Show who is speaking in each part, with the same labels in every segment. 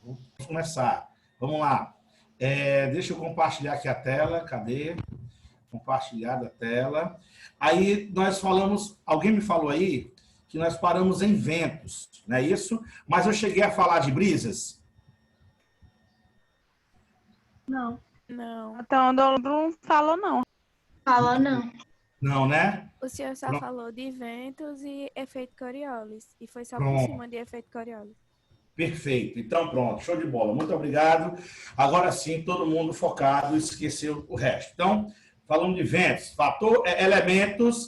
Speaker 1: Vamos começar. Vamos lá. Deixa eu compartilhar aqui a tela. Cadê? Compartilhar a tela. Aí nós falamos, alguém me falou aí que nós paramos em ventos, não é isso? Mas eu cheguei a falar de brisas?
Speaker 2: Não.
Speaker 3: Não.
Speaker 2: Então, o não falou, não.
Speaker 4: Fala não.
Speaker 1: Não, né?
Speaker 3: O senhor só
Speaker 1: Pronto.
Speaker 3: falou de ventos e efeito Coriolis. E foi só por
Speaker 1: Pronto.
Speaker 3: cima de efeito Coriolis.
Speaker 1: Perfeito. Então, pronto. Show de bola. Muito obrigado. Agora sim, todo mundo focado, esqueceu o resto. Então, falando de ventos,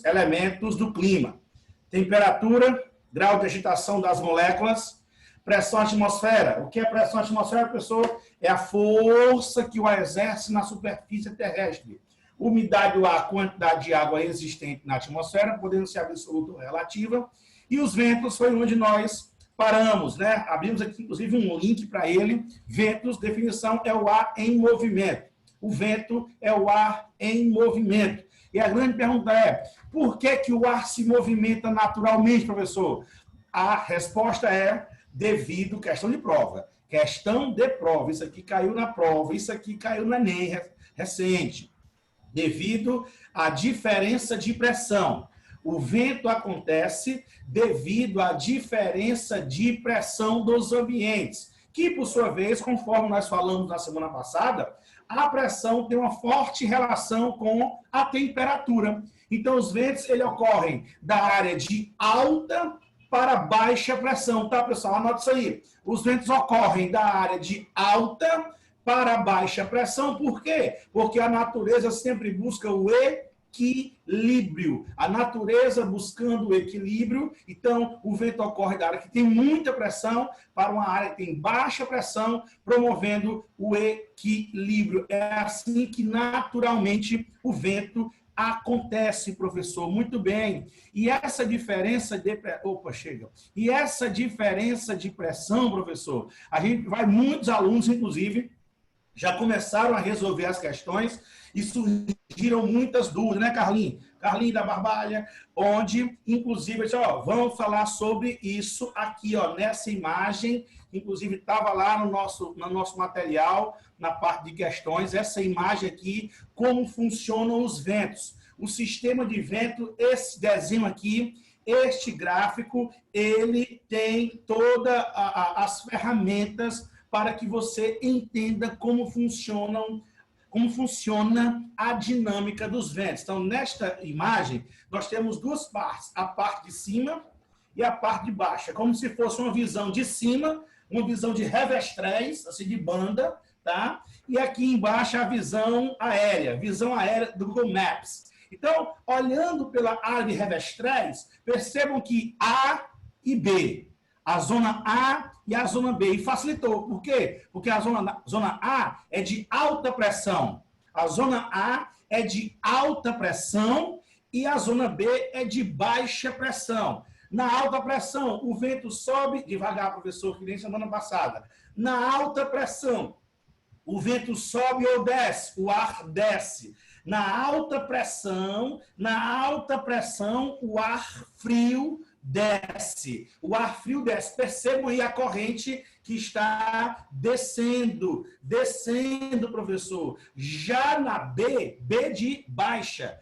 Speaker 1: elementos do clima. Temperatura, grau de agitação das moléculas, pressão atmosfera. O que é pressão atmosfera, professor? É a força que o ar exerce na superfície terrestre. Umidade do ar, quantidade de água existente na atmosfera, podendo ser absoluta ou relativa. E os ventos foi onde nós paramos, né? Abrimos aqui, inclusive, um link para ele. Ventos, definição, é o ar em movimento. O vento é o ar em movimento. E a grande pergunta é, por que o ar se movimenta naturalmente, professor? A resposta é devido, questão de prova. Questão de prova. Isso aqui caiu na prova, isso aqui caiu no Enem recente. Devido à diferença de pressão. O vento acontece devido à diferença de pressão dos ambientes, que, por sua vez, conforme nós falamos na semana passada, a pressão tem uma forte relação com a temperatura. Então, os ventos eles ocorrem da área de alta para baixa pressão, tá, pessoal? Anota isso aí. Os ventos ocorrem da área de alta para baixa pressão. Por quê? Porque a natureza sempre busca o equilíbrio. A natureza buscando o equilíbrio, então o vento ocorre da área que tem muita pressão para uma área que tem baixa pressão, promovendo o equilíbrio. É assim que naturalmente o vento acontece, professor. Muito bem. E essa diferença de E essa diferença de pressão, professor, a gente vai, muitos alunos, inclusive, já começaram a resolver as questões e surgiram muitas dúvidas, né, Carlinhos? Carlinhos da Barbalha, onde, inclusive, vamos falar sobre isso aqui, nessa imagem, inclusive estava lá no nosso material, na parte de questões, essa imagem aqui, como funcionam os ventos. O sistema de vento, esse desenho aqui, este gráfico, ele tem todas as ferramentas para que você entenda como funciona a dinâmica dos ventos. Então, nesta imagem, nós temos duas partes, a parte de cima e a parte de baixo. É como se fosse uma visão de cima, uma visão de revestréis, assim, de banda, tá? E aqui embaixo a visão aérea do Google Maps. Então, olhando pela área de revestréis, percebam que A e B, a zona A e a zona B. E facilitou. Por quê? Porque a zona A é de alta pressão. A zona A é de alta pressão e a zona B é de baixa pressão. Na alta pressão, o vento sobe, devagar, professor, que nem semana passada. Na alta pressão, o vento sobe ou desce, o ar desce. Na alta pressão, o ar frio desce. O ar frio desce. Percebam aí a corrente que está descendo, professor. Já na B de baixa.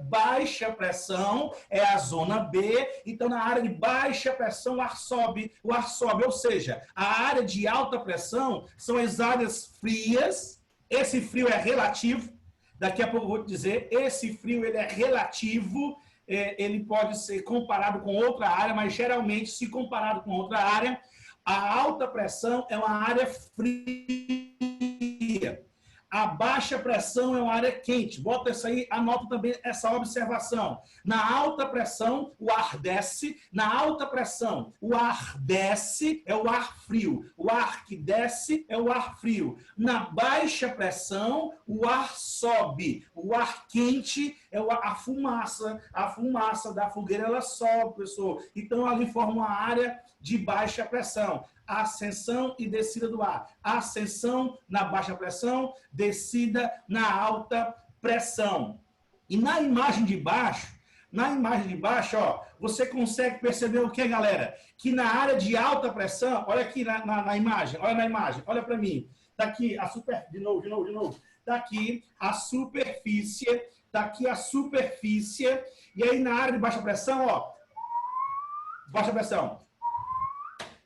Speaker 1: Baixa pressão é a zona B. Então, na área de baixa pressão, o ar sobe. Ou seja, a área de alta pressão são as áreas frias. Esse frio é relativo. Daqui a pouco eu vou te dizer, esse frio ele é relativo. Ele pode ser comparado com outra área, mas geralmente, se comparado com outra área, a alta pressão é uma área fria. A baixa pressão é uma área quente. Bota isso aí, anota também essa observação. Na alta pressão, o ar desce. Na alta pressão, o ar desce, é o ar frio. O ar que desce é o ar frio. Na baixa pressão, o ar sobe. O ar quente é a fumaça. A fumaça da fogueira, ela sobe, pessoal. Então, ali forma uma área de baixa pressão. Ascensão e descida do ar. Ascensão na baixa pressão, descida na alta pressão. E na imagem de baixo, você consegue perceber o que, galera? Que na área de alta pressão, olha aqui na imagem, olha para mim. Daqui a super, de novo. Daqui a superfície, e aí na área de baixa pressão, ó, baixa pressão.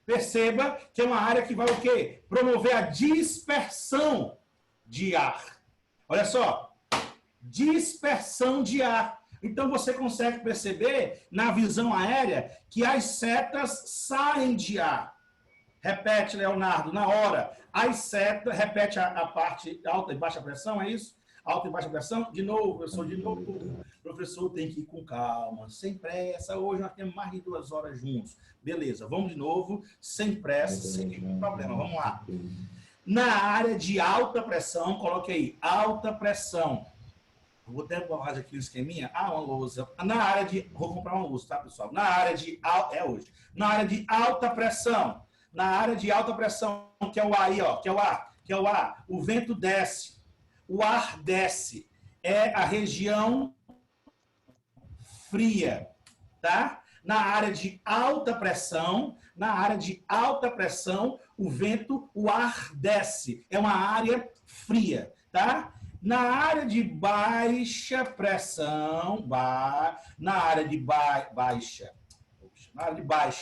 Speaker 1: Perceba que é uma área que vai o quê? Promover a dispersão de ar. Olha só, dispersão de ar. Então você consegue perceber na visão aérea que as setas saem de ar. Repete, Leonardo, na hora. As setas, repete a parte alta e baixa pressão, é isso? Alta e baixa pressão? De novo, professor, de novo. Professor, tem que ir com calma, sem pressa. Hoje nós temos mais de 2 horas juntos. Beleza, vamos de novo, sem pressa, sem nenhum problema. Vamos lá. Na área de alta pressão, coloque aí, alta pressão. Vou até fazer aqui um esqueminha. Ah, uma lousa. Na área de... Vou comprar uma lousa, tá, pessoal? Na área de... É hoje. Na área de alta pressão. Na área de alta pressão, que é o ar aí, ó. Que é o ar. O vento desce. O ar desce. É a região fria, tá? Na área de alta pressão, o vento, o ar desce. É uma área fria, tá? Na área de baixa pressão, na área de baixa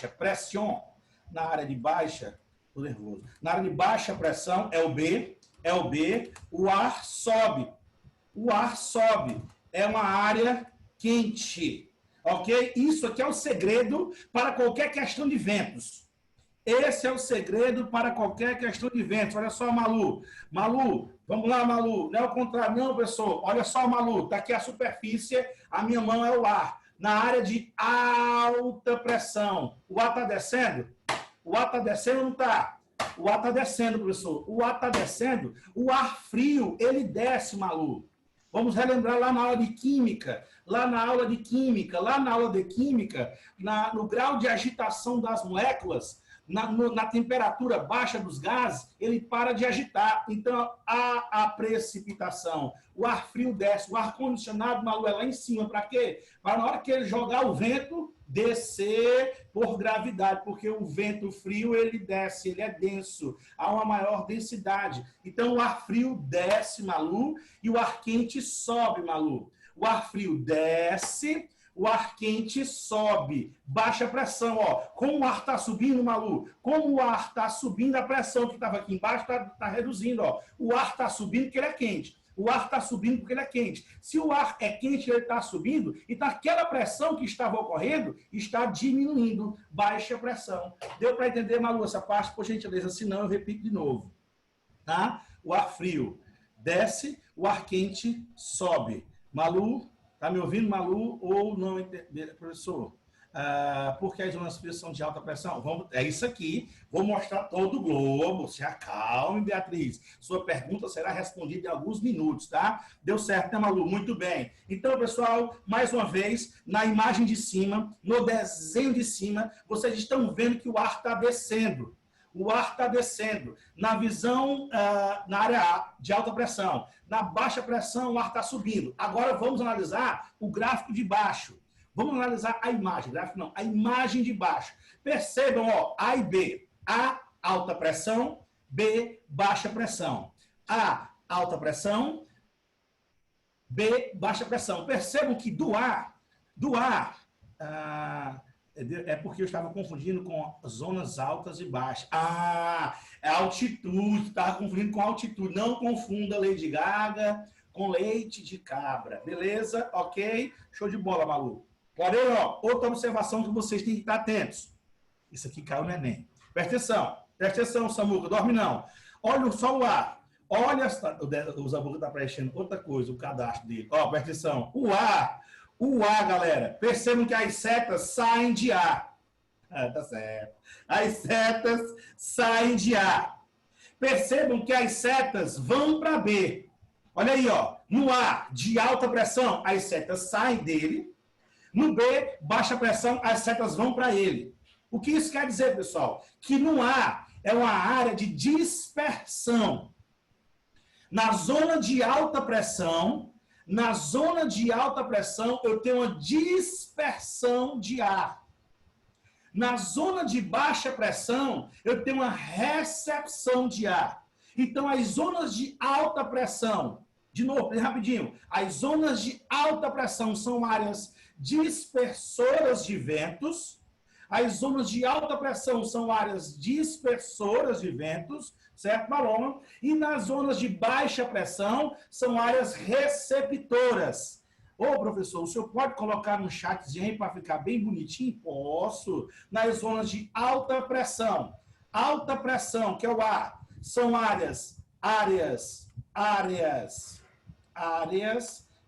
Speaker 1: pressão, na área de baixa, tô nervoso. Na área de baixa pressão é o B, o ar sobe. O ar sobe. É uma área quente. Ok? Isso aqui é o segredo para qualquer questão de ventos. Esse é o segredo para qualquer questão de ventos. Olha só, Malu. Malu, vamos lá, Malu. Não é o contrário, não, pessoal. Olha só, Malu. Está aqui a superfície, a minha mão é o ar. Na área de alta pressão. O ar está descendo? O ar está descendo ou não está? O ar está descendo, professor. O ar está descendo. O ar frio, ele desce, Malu. Vamos relembrar lá na aula de química, no grau de agitação das moléculas, na temperatura baixa dos gases, ele para de agitar. Então, há a precipitação. O ar frio desce, o ar condicionado, Malu, é lá em cima. Para quê? Para na hora que ele jogar o vento, descer por gravidade, porque o vento frio, ele desce, ele é denso, há uma maior densidade. Então, o ar frio desce, Malu, e o ar quente sobe, Malu. O ar frio desce, o ar quente sobe. Baixa pressão, ó. Como o ar está subindo, Malu? Como o ar está subindo, a pressão que estava aqui embaixo está reduzindo, ó. O ar está subindo porque ele é quente. O ar está subindo porque ele é quente. Se o ar é quente, ele está subindo, então aquela pressão que estava ocorrendo está diminuindo. Baixa pressão. Deu para entender, Malu, essa parte? Por gentileza, se não, eu repito de novo. Tá? O ar frio desce, o ar quente sobe. Malu, tá me ouvindo, Malu? Ou não entender, professor? Porque as zonas frias são de alta pressão. É isso aqui. Vou mostrar todo o globo. Se acalme, Beatriz. Sua pergunta será respondida em alguns minutos, tá? Deu certo, né, Malu? Muito bem. Então, pessoal, mais uma vez, na imagem de cima, no desenho de cima, vocês estão vendo que o ar está descendo. O ar está descendo. Na visão, na área de alta pressão. Na baixa pressão, o ar está subindo. Agora, vamos analisar o gráfico de baixo. Vamos analisar a imagem, gráfico não, a imagem de baixo. Percebam, ó, A e B. A, alta pressão, B, baixa pressão. A, alta pressão, B, baixa pressão. Percebam que do ar, é porque eu estava confundindo com zonas altas e baixas. É altitude, estava confundindo com altitude. Não confunda Lady Gaga com leite de cabra. Beleza? Ok? Show de bola, Malu. Porém, ó, outra observação que vocês têm que estar atentos. Isso aqui caiu no Enem. Presta atenção, Samuca, dorme não. Olha só o ar. Olha, o Samuca está preenchendo outra coisa, o cadastro dele. Ó, presta atenção. O ar, galera. Percebam que as setas saem de ar. Tá certo. As setas saem de ar. Percebam que as setas vão para B. Olha aí, ó. No ar de alta pressão, as setas saem dele. No B, baixa pressão, as setas vão para ele. O que isso quer dizer, pessoal? Que no A é uma área de dispersão. Na zona de alta pressão, Na zona de alta pressão, eu tenho uma dispersão de ar. Na zona de baixa pressão, eu tenho uma recepção de ar. Então, as zonas de alta pressão, de novo, bem rapidinho, as zonas de alta pressão são áreas dispersoras de ventos. As zonas de alta pressão são áreas dispersoras de ventos, certo, Paloma? E nas zonas de baixa pressão são áreas receptoras. Ô, professor, o senhor pode colocar no chatzinho aí para ficar bem bonitinho? Posso. Nas zonas de alta pressão, que é o ar, são áreas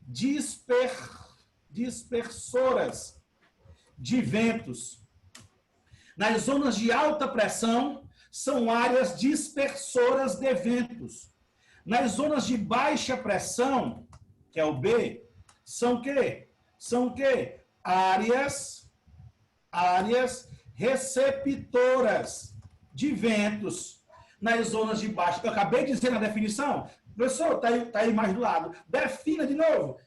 Speaker 1: dispersoras de ventos. Nas zonas de alta pressão, são áreas dispersoras de ventos. Nas zonas de baixa pressão, que é o B, são o quê? São o quê? Áreas receptoras de ventos. Nas zonas de baixa. Eu acabei de dizer na definição. Professor, tá aí mais do lado. Defina de novo.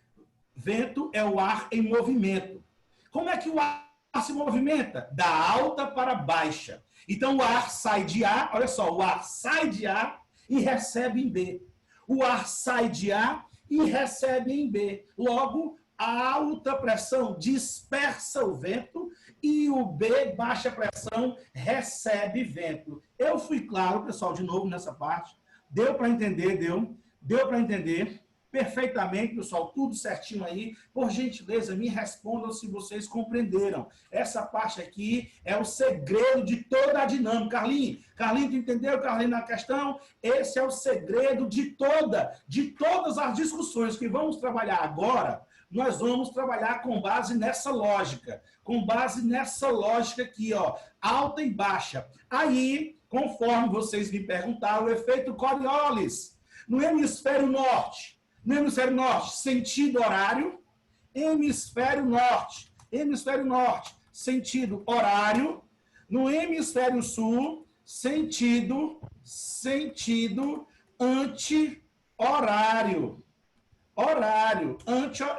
Speaker 1: Vento é o ar em movimento. Como é que o ar se movimenta? Da alta para baixa. Então, o ar sai de A, olha só, o ar sai de A e recebe em B. O ar sai de A e recebe em B. Logo, a alta pressão dispersa o vento e o B, baixa pressão, recebe vento. Eu fui claro, pessoal, de novo nessa parte. Deu para entender, deu para entender perfeitamente, pessoal, tudo certinho aí. Por gentileza, me respondam se vocês compreenderam. Essa parte aqui é o segredo de toda a dinâmica. Carlinhos, tu entendeu, Carlinhos, na questão? Esse é o segredo de todas as discussões que vamos trabalhar agora. Nós vamos trabalhar com base nessa lógica. Com base nessa lógica aqui, ó, alta e baixa. Aí, conforme vocês me perguntaram, o efeito Coriolis no hemisfério norte. No hemisfério norte, sentido horário. Hemisfério norte, sentido horário. No hemisfério sul, sentido anti-horário.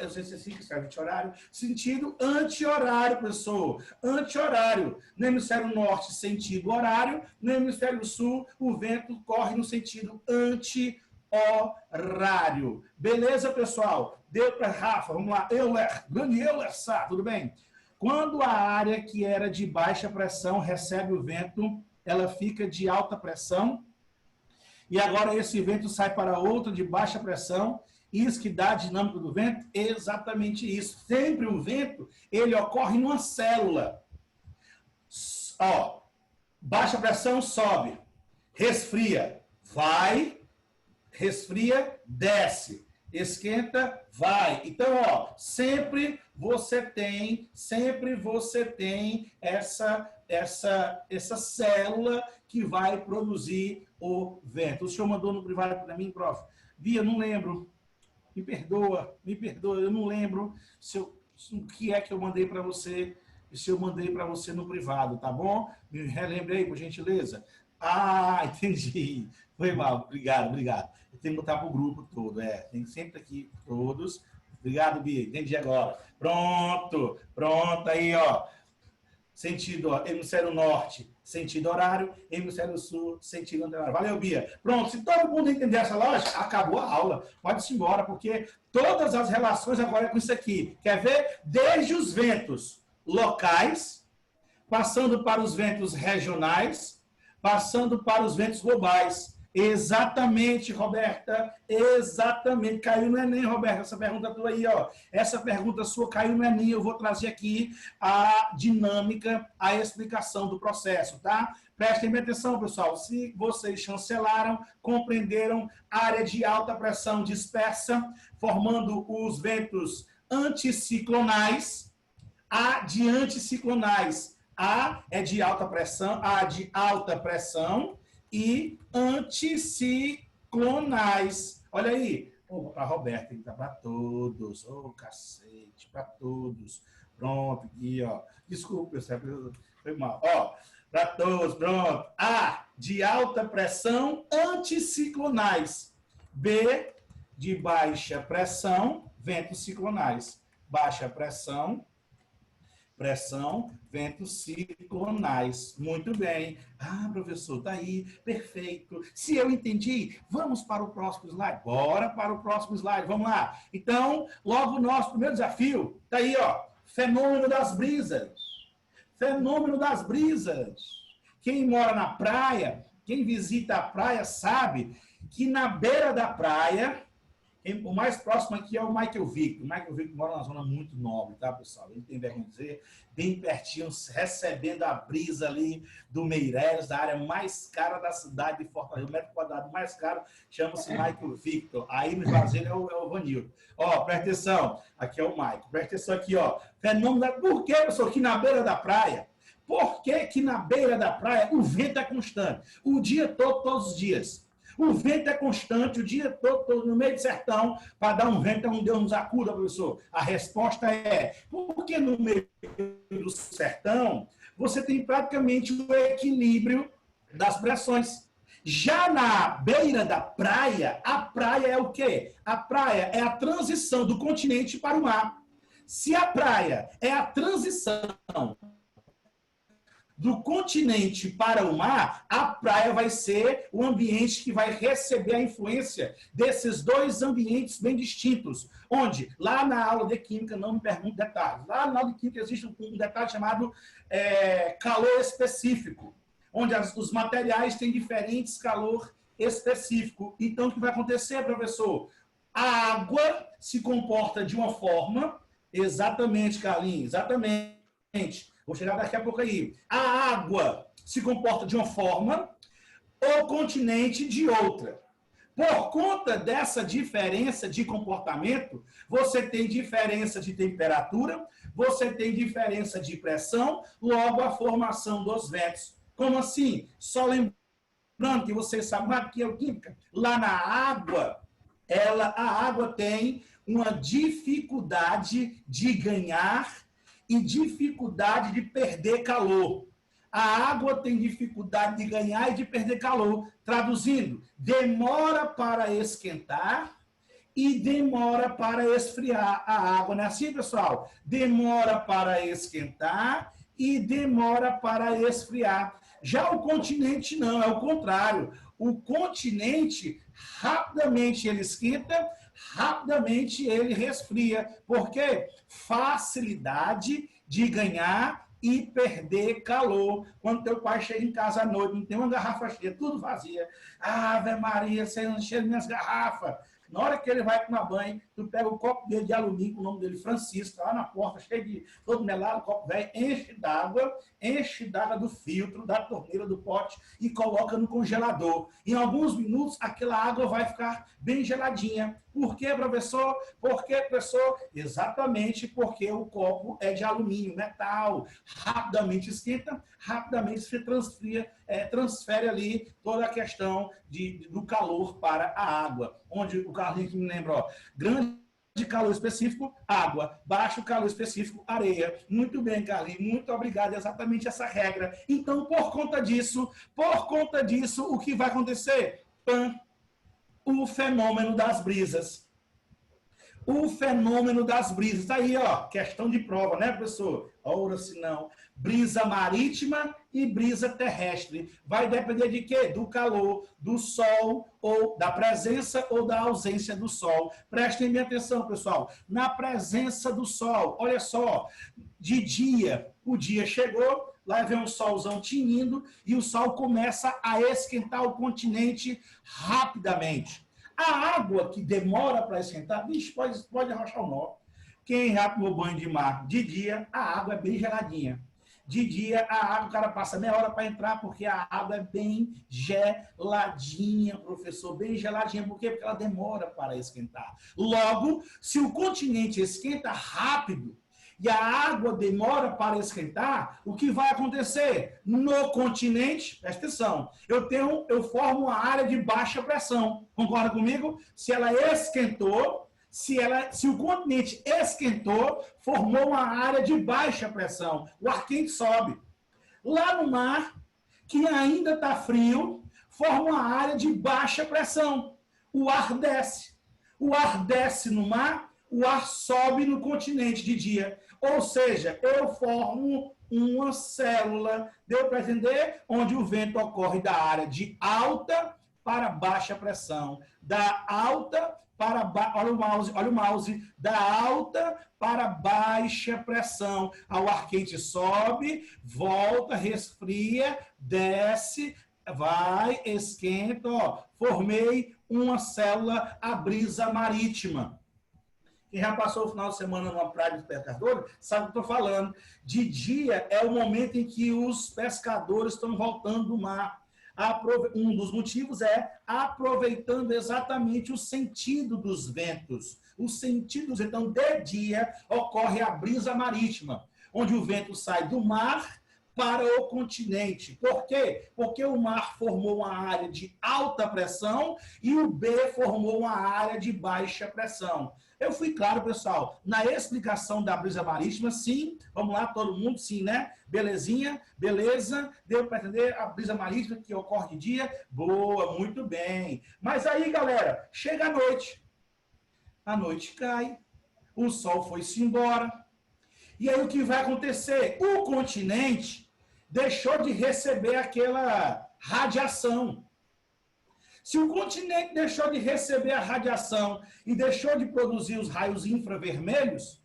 Speaker 1: Eu sei se assim que escreve anti-horário. Sentido anti-horário, pessoal. Anti-horário. No hemisfério norte, sentido horário. No hemisfério sul, o vento corre no sentido anti-horário. Beleza, pessoal? Deu para Rafa, vamos lá. Grande Euler Sá, tudo bem? Quando a área que era de baixa pressão recebe o vento, ela fica de alta pressão. E agora esse vento sai para outra de baixa pressão. Isso que dá a dinâmica do vento? Exatamente isso. Sempre o vento, ele ocorre numa célula. Ó, baixa pressão sobe, resfria, vai, resfria, desce, esquenta, vai. Então, ó, sempre você tem essa célula que vai produzir o vento. O senhor mandou no privado para mim, prof. Bia, não lembro. Me perdoa, eu não lembro o que é que eu mandei para você, se eu mandei para você no privado, tá bom? Me relembre aí, por gentileza. Ah, entendi. Foi mal, obrigado. Eu tenho que botar para o grupo todo, tem sempre aqui todos. Obrigado, Bia, entendi agora. Pronto, aí, ó. Sentido, ó, hemisfério norte, sentido horário, hemisfério sul, sentido anti-horário. Valeu, Bia. Pronto, se todo mundo entender essa lógica, acabou a aula. Pode-se embora, porque todas as relações agora é com isso aqui. Quer ver? Desde os ventos locais, passando para os ventos regionais, passando para os ventos globais. Exatamente, Roberta, exatamente. Caiu no Enem, Roberta, essa pergunta tua aí, ó. Essa pergunta sua caiu no Enem, eu vou trazer aqui a dinâmica, a explicação do processo, tá? Prestem bem atenção, pessoal. Se vocês chancelaram, compreenderam, área de alta pressão dispersa, formando os ventos anticiclonais, A de anticiclonais, A é de alta pressão, A de alta pressão, e anticiclonais. Olha aí. Para Roberto, tem que estar para todos. Cacete, para todos. Pronto, aqui, ó. Desculpa, foi mal. Ó, para todos, pronto. A, de alta pressão, anticiclonais. B, de baixa pressão, ventos ciclonais. Baixa pressão, ventos ciclonais. Muito bem. Ah, professor, tá aí, perfeito. Se eu entendi, vamos para o próximo slide. Bora para o próximo slide, vamos lá. Então, logo o nosso primeiro desafio, tá aí, ó, fenômeno das brisas. Fenômeno das brisas. Quem mora na praia, quem visita a praia sabe que na beira da praia, o mais próximo aqui é o Michael Vick. O Michael Vick mora numa zona muito nobre, tá, pessoal? Ele tem vergonha de dizer, bem pertinho, recebendo a brisa ali do Meireles, da área mais cara da cidade de Fortaleza. O metro quadrado mais caro chama-se Michael Victor. Aí no Juazeiro é o Vanildo. Ó, presta atenção. Aqui é o Michael. Presta atenção aqui, ó. Fenômeno. Por que, pessoal, que na beira da praia? Por que na beira da praia o vento é constante? O dia todo, todos os dias. O vento é constante o dia todo, no meio do sertão, para dar um vento, um Deus nos acuda, professor. A resposta é, porque no meio do sertão, você tem praticamente o equilíbrio das pressões. Já na beira da praia, a praia é o quê? A praia é a transição do continente para o mar. Se a praia é a transição do continente para o mar, a praia vai ser o ambiente que vai receber a influência desses dois ambientes bem distintos. Onde? Lá na aula de química, não me pergunte detalhes, lá na aula de química existe um detalhe chamado calor específico, onde os materiais têm diferentes calor específico. Então, o que vai acontecer, professor? A água se comporta de uma forma, exatamente, Carlinhos, exatamente. Vou chegar daqui a pouco aí. A água se comporta de uma forma, o continente de outra. Por conta dessa diferença de comportamento, você tem diferença de temperatura, você tem diferença de pressão, logo a formação dos ventos. Como assim? Só lembrando que vocês sabem que é química. Lá na água, a água tem uma dificuldade de ganhar e dificuldade de perder calor. A água tem dificuldade de ganhar e de perder calor. Traduzindo, demora para esquentar e demora para esfriar a água. Não é assim, pessoal? Demora para esquentar e demora para esfriar. Já o continente não, é o contrário. O continente, rapidamente ele esquenta, rapidamente ele resfria. Por quê? Facilidade de ganhar e perder calor. Quando teu pai chega em casa à noite, não tem uma garrafa cheia, tudo vazia. Ave Maria, você não cheira minhas garrafas. Na hora que ele vai tomar banho, tu pega o copo dele de alumínio, com o nome dele Francisco, tá lá na porta, cheio de todo melado, copo velho, enche d'água do filtro, da torneira, do pote e coloca no congelador. Em alguns minutos, aquela água vai ficar bem geladinha. Por quê, professor? Por quê, professor? Exatamente porque o copo é de alumínio, metal. Rapidamente esquenta, rapidamente se transfere ali toda a questão do calor para a água. Onde o Carlinhos me lembra, ó, grande calor específico, água. Baixo calor específico, areia. Muito bem, Carlinhos. Muito obrigado. É exatamente essa regra. Então, por conta disso, o que vai acontecer? O fenômeno das brisas. O fenômeno das brisas. Aí, ó, questão de prova, né, professor? Ora, se não. Brisa marítima e brisa terrestre. Vai depender de quê? Do calor, do sol, ou da presença ou da ausência do sol. Prestem bem atenção, pessoal. Na presença do sol, olha só, de dia, o dia chegou, lá vem um solzão tinindo e o sol começa a esquentar o continente rapidamente. A água que demora para esquentar, bicho, pode arrochar o nó. Quem já tomou banho de mar de dia, a água é bem geladinha. De dia, a água, o cara passa meia hora para entrar, porque a água é bem geladinha, professor, bem geladinha. Por quê? Porque ela demora para esquentar. Logo, se o continente esquenta rápido e a água demora para esquentar, o que vai acontecer? No continente, presta atenção, eu formo uma área de baixa pressão. Concorda comigo? Se ela esquentou, se o continente esquentou, formou uma área de baixa pressão. O ar quente sobe. Lá no mar, que ainda está frio, forma uma área de baixa pressão. O ar desce. O ar desce no mar, o ar sobe no continente de dia. Ou seja, eu formo uma célula, deu para entender? Onde o vento ocorre da área de alta para baixa pressão. Da alta para olha o mouse, da alta para baixa pressão. O ar quente sobe, volta, resfria, desce, vai, esquenta, ó, formei uma célula, a brisa marítima. Quem já passou o final de semana numa praia de pescadores, sabe o que eu estou falando. De dia é o momento em que os pescadores estão voltando do mar. Um dos motivos é aproveitando exatamente o sentido dos ventos. Os sentidos, então, de dia ocorre a brisa marítima, onde o vento sai do mar para o continente. Por quê? Porque o mar formou uma área de alta pressão e o B formou uma área de baixa pressão. Eu fui claro, pessoal, na explicação da brisa marítima, sim. Vamos lá, todo mundo, sim, né? Belezinha, beleza. Deu para entender a brisa marítima que ocorre de dia? Boa, muito bem. Mas aí, galera, chega a noite. A noite cai, o sol foi-se embora. E aí o que vai acontecer? O continente deixou de receber aquela radiação. Se o continente deixou de receber a radiação e deixou de produzir os raios infravermelhos,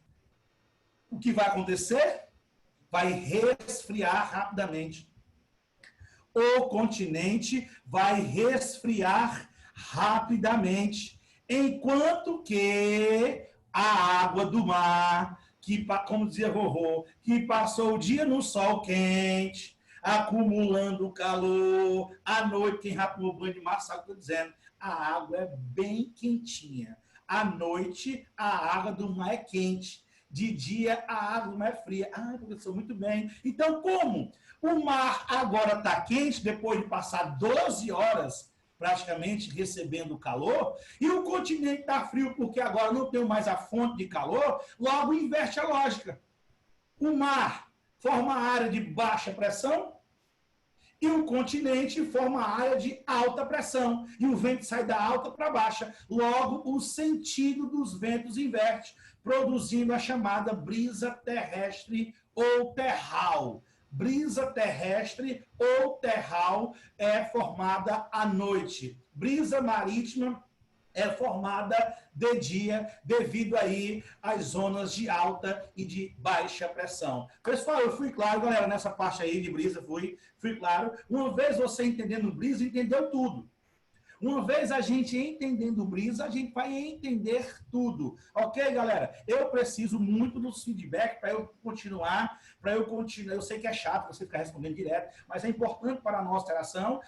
Speaker 1: o que vai acontecer? Vai resfriar rapidamente. O continente vai resfriar rapidamente, enquanto que a água do mar, que, como dizia vovô, que passou o dia no sol quente, acumulando calor, à noite, quem já tomou banho de mar sabe o que eu estou dizendo, a água é bem quentinha. À noite, a água do mar é quente. De dia, a água do mar é fria. Ah, professor, muito bem. Então, como o mar agora está quente, depois de passar 12 horas praticamente recebendo calor, e o continente está frio porque agora não tem mais a fonte de calor, logo inverte a lógica. O mar forma a área de baixa pressão e o continente forma a área de alta pressão. E o vento sai da alta para baixa. Logo, o sentido dos ventos inverte, produzindo a chamada brisa terrestre ou terral. Brisa terrestre ou terral é formada à noite. Brisa marítima é formada de dia, devido aí às zonas de alta e de baixa pressão. Pessoal, eu fui claro, galera, nessa parte aí de brisa, fui claro. Uma vez você entendendo brisa, entendeu tudo. Uma vez a gente entendendo brisa, a gente vai entender tudo. Ok, galera? Eu preciso muito dos feedback para eu continuar, Eu sei que é chato você ficar respondendo direto, mas é importante para a nossa interação,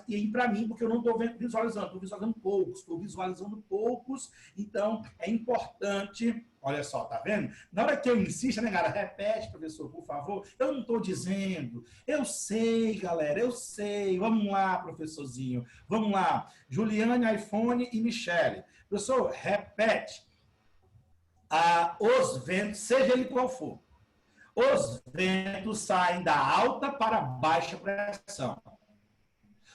Speaker 1: e para mim, porque eu não estou visualizando, estou visualizando poucos, então é importante. Olha só, tá vendo? Na hora que eu insisto, né, galera? Repete, professor, por favor. Eu não estou dizendo. Eu sei, galera, eu sei. Vamos lá, professorzinho. Vamos lá. Juliane, iPhone e Michele. Professor, repete. Os ventos, seja ele qual for, os ventos saem da alta para baixa pressão.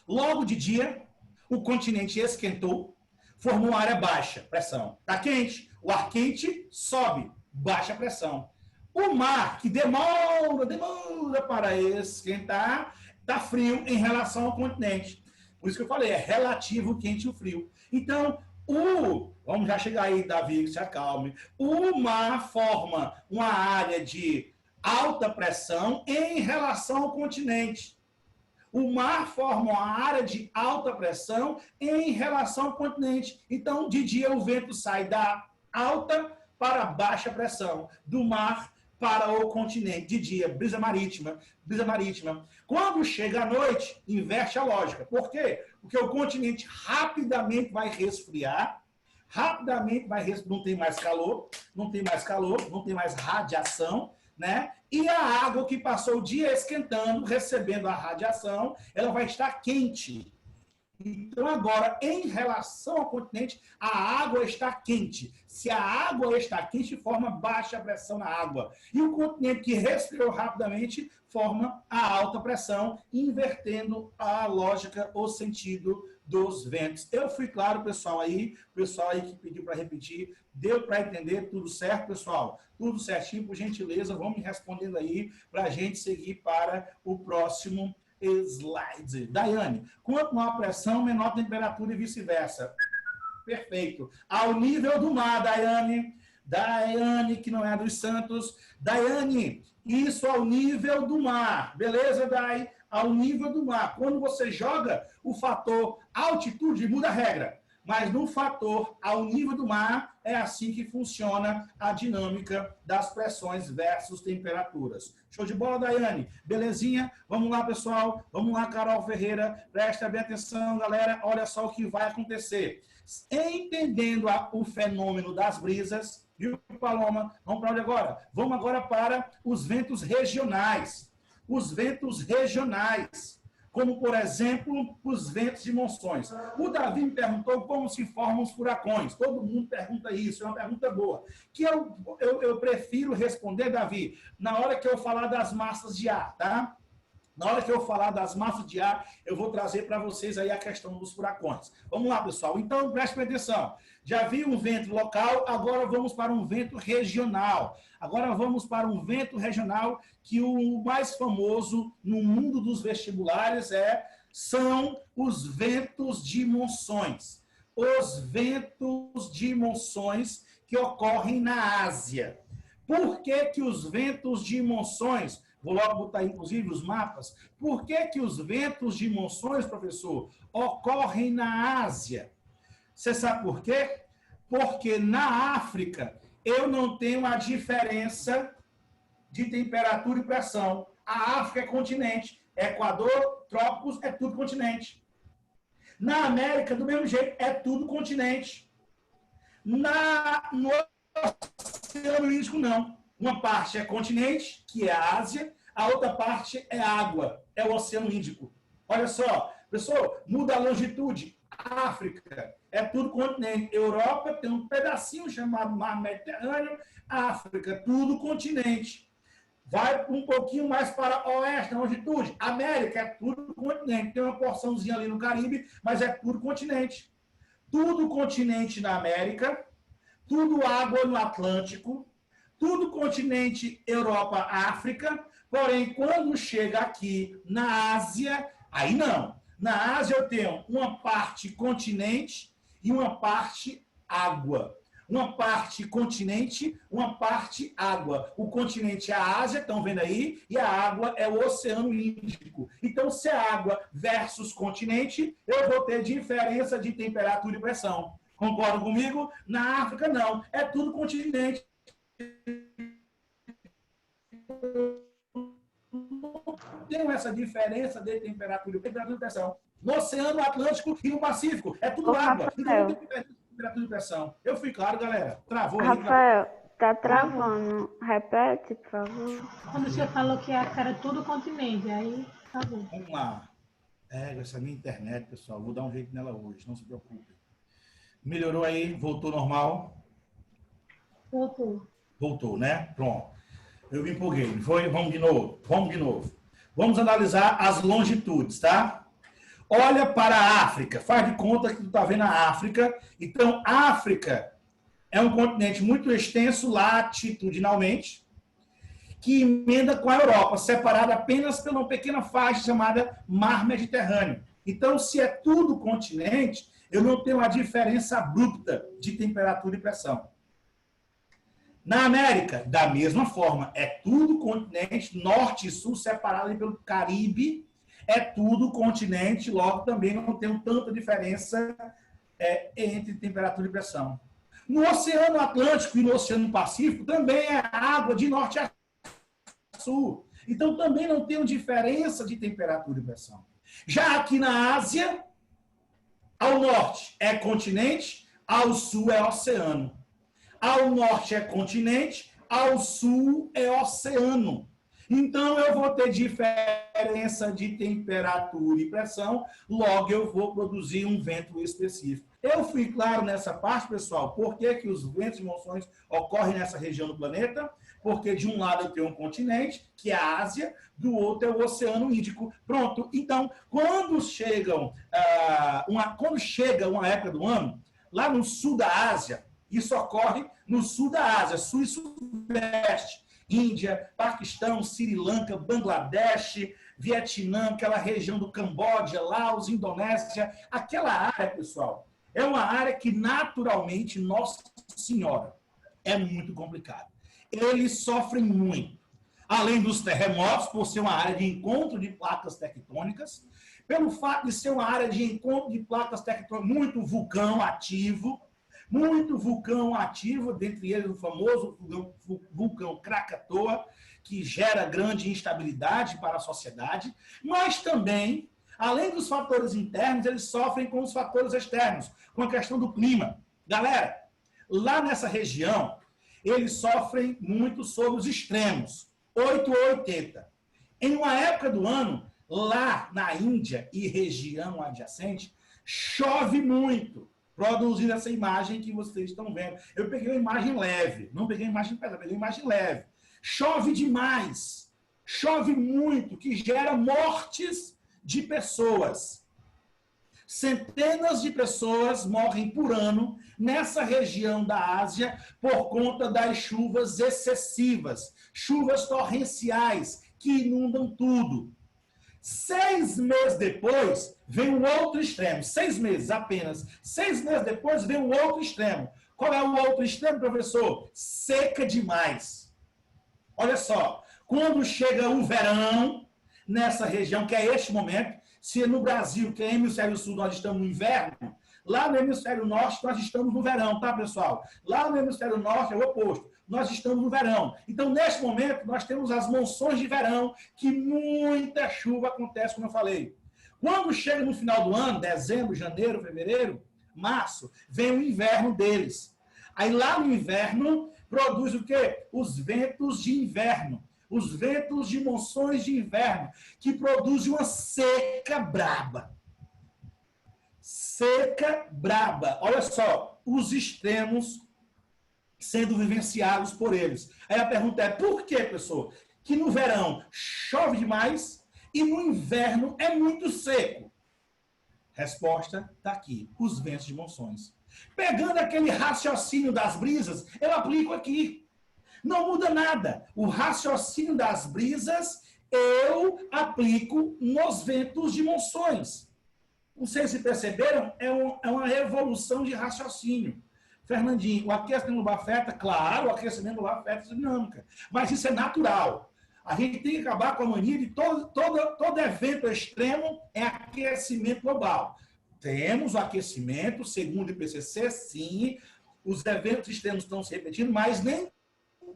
Speaker 1: Logo de dia, o continente esquentou, formou uma área baixa pressão. Está quente? O ar quente sobe, baixa pressão. O mar, que demora para esquentar, está frio em relação ao continente. Por isso que eu falei, é relativo o quente e o frio. Então, vamos já chegar aí, Davi, se acalme. O mar forma uma área de alta pressão em relação ao continente. O mar forma uma área de alta pressão em relação ao continente. Então, de dia, o vento sai da alta para baixa pressão, do mar para o continente. De dia, brisa marítima. Quando chega a noite, inverte a lógica. Por quê? Porque o continente rapidamente vai resfriar, não tem mais calor, não tem mais radiação, né? E a água que passou o dia esquentando, recebendo a radiação, ela vai estar quente. Então, agora, em relação ao continente, a água está quente. Se a água está quente, forma baixa pressão na água. E o continente que resfriou rapidamente forma a alta pressão, invertendo a lógica, o sentido dos ventos. Eu fui claro, pessoal aí que pediu para repetir, deu para entender tudo certo, pessoal? Tudo certinho, por gentileza, vão me respondendo aí para a gente seguir para o próximo slide. Daiane, quanto maior pressão, menor temperatura e vice-versa. Perfeito. Ao nível do mar, Daiane. Daiane, que não é dos Santos. Daiane, isso ao nível do mar. Beleza, Dai? Ao nível do mar. Quando você joga, o fator altitude muda a regra. Mas no fator ao nível do mar, é assim que funciona a dinâmica das pressões versus temperaturas. Show de bola, Daiane? Belezinha? Vamos lá, pessoal. Vamos lá, Carol Ferreira. Presta bem atenção, galera. Olha só o que vai acontecer. Entendendo o fenômeno das brisas, viu, Paloma? Vamos para onde agora? Vamos agora para os ventos regionais. Os ventos regionais, como, por exemplo, os ventos de monções. O Davi me perguntou como se formam os furacões. Todo mundo pergunta isso, é uma pergunta boa. Que eu prefiro responder, Davi, na hora que eu falar das massas de ar, tá? Na hora que eu falar das massas de ar, eu vou trazer para vocês aí a questão dos furacões. Vamos lá, pessoal. Então, prestem atenção. Já vi um vento local, agora vamos para um vento regional. Agora vamos para um vento regional que o mais famoso no mundo dos vestibulares são os ventos de monções. Os ventos de monções que ocorrem na Ásia. Por que os ventos de monções... Vou logo botar, inclusive, os mapas. Por que os ventos de monções, professor, ocorrem na Ásia? Você sabe por quê? Porque na África eu não tenho a diferença de temperatura e pressão. A África é continente. Equador, trópicos, é tudo continente. Na América, do mesmo jeito, é tudo continente. No Oceano Índico, não. Uma parte é continente, que é a Ásia, a outra parte é água, é o Oceano Índico. Olha só, pessoal, muda a longitude. África é tudo continente. Europa tem um pedacinho chamado Mar Mediterrâneo. África, tudo continente. Vai um pouquinho mais para oeste, a longitude. América é tudo continente. Tem uma porçãozinha ali no Caribe, mas é tudo continente. Tudo continente na América, tudo água no Atlântico, tudo continente Europa, África, porém, quando chega aqui na Ásia, aí não. Na Ásia eu tenho uma parte continente e uma parte água. Uma parte continente, uma parte água. O continente é a Ásia, estão vendo aí, e a água é o Oceano Índico. Então, se é água versus continente, eu vou ter diferença de temperatura e pressão. Concordam comigo? Na África, não. É tudo continente. Tem essa diferença de temperatura e pressão. No Oceano Atlântico e no Pacífico. É tudo água. Então não tem diferença de temperatura e pressão. Eu fui claro, galera. Travou aí.
Speaker 2: Rafael, tá travando. Repete, por favor.
Speaker 4: Quando você falou que era tudo continente, aí acabou.
Speaker 1: Vamos lá. Essa minha internet, pessoal. Vou dar um jeito nela hoje, não se preocupe. Melhorou aí? Voltou normal? Voltou, né? Pronto. Eu me empolguei. Foi? Vamos de novo. Vamos analisar as longitudes, tá? Olha para a África. Faz de conta que tu tá vendo a África. Então, a África é um continente muito extenso latitudinalmente, que emenda com a Europa, separada apenas por uma pequena faixa chamada Mar Mediterrâneo. Então, se é tudo continente, eu não tenho a diferença abrupta de temperatura e pressão. Na América, da mesma forma, é tudo continente, norte e sul, separado pelo Caribe, é tudo continente, logo também não tem tanta diferença entre temperatura e pressão. No Oceano Atlântico e no Oceano Pacífico, também é água de norte a sul. Então, também não tem diferença de temperatura e pressão. Já aqui na Ásia, ao norte é continente, ao sul é oceano. Ao norte é continente, ao sul é oceano. Então, eu vou ter diferença de temperatura e pressão, logo eu vou produzir um vento específico. Eu fui claro nessa parte, pessoal, por que que os ventos de monções ocorrem nessa região do planeta? Porque de um lado eu tenho um continente, que é a Ásia, do outro é o Oceano Índico. Pronto. Então, quando chega uma época do ano, lá no sul da Ásia, isso ocorre no sul da Ásia, sul e sudeste, Índia, Paquistão, Sri Lanka, Bangladesh, Vietnã, aquela região do Camboja, Laos, Indonésia, aquela área, pessoal, é uma área que naturalmente, Nossa Senhora, é muito complicada. Eles sofrem muito. Além dos terremotos, por ser uma área de encontro de placas tectônicas, pelo fato de ser uma área de encontro de placas tectônicas, muito vulcão ativo, dentre eles o famoso vulcão Krakatoa, que gera grande instabilidade para a sociedade, mas também, além dos fatores internos, eles sofrem com os fatores externos, com a questão do clima. Galera, lá nessa região, eles sofrem muito sobre os extremos, 8 ou 80. Em uma época do ano, lá na Índia e região adjacente, chove muito, produzindo essa imagem que vocês estão vendo. Eu peguei uma imagem leve, não peguei uma imagem pesada, peguei uma imagem leve. Chove demais, chove muito, que gera mortes de pessoas. Centenas de pessoas morrem por ano nessa região da Ásia por conta das chuvas excessivas, chuvas torrenciais que inundam tudo. 6 meses depois, vem o outro extremo. 6 meses apenas. 6 meses depois, vem o outro extremo. Qual é o outro extremo, professor? Seca demais. Olha só, quando chega o verão, nessa região, que é este momento, se no Brasil, que é hemisfério sul, nós estamos no inverno, lá no hemisfério norte, nós estamos no verão, tá, pessoal? Lá no hemisfério norte é o oposto. Nós estamos no verão. Então, neste momento, nós temos as monções de verão, que muita chuva acontece, como eu falei. Quando chega no final do ano, dezembro, janeiro, fevereiro, março, vem o inverno deles. Aí lá no inverno, produz o quê? Os ventos de inverno. Os ventos de monções de inverno, que produzem uma seca braba. Seca braba. Olha só, os extremos sendo vivenciados por eles. Aí a pergunta é, por que, pessoal, que no verão chove demais e no inverno é muito seco? Resposta está aqui, os ventos de monções. Pegando aquele raciocínio das brisas, eu aplico aqui. Não muda nada. O raciocínio das brisas eu aplico nos ventos de monções. Não sei se perceberam, é uma evolução de raciocínio. Fernandinho, o aquecimento global afeta? Claro, o aquecimento global afeta a dinâmica. Mas isso é natural. A gente tem que acabar com a mania de todo evento extremo é aquecimento global. Temos o aquecimento, segundo o IPCC, sim, os eventos extremos estão se repetindo, mas nem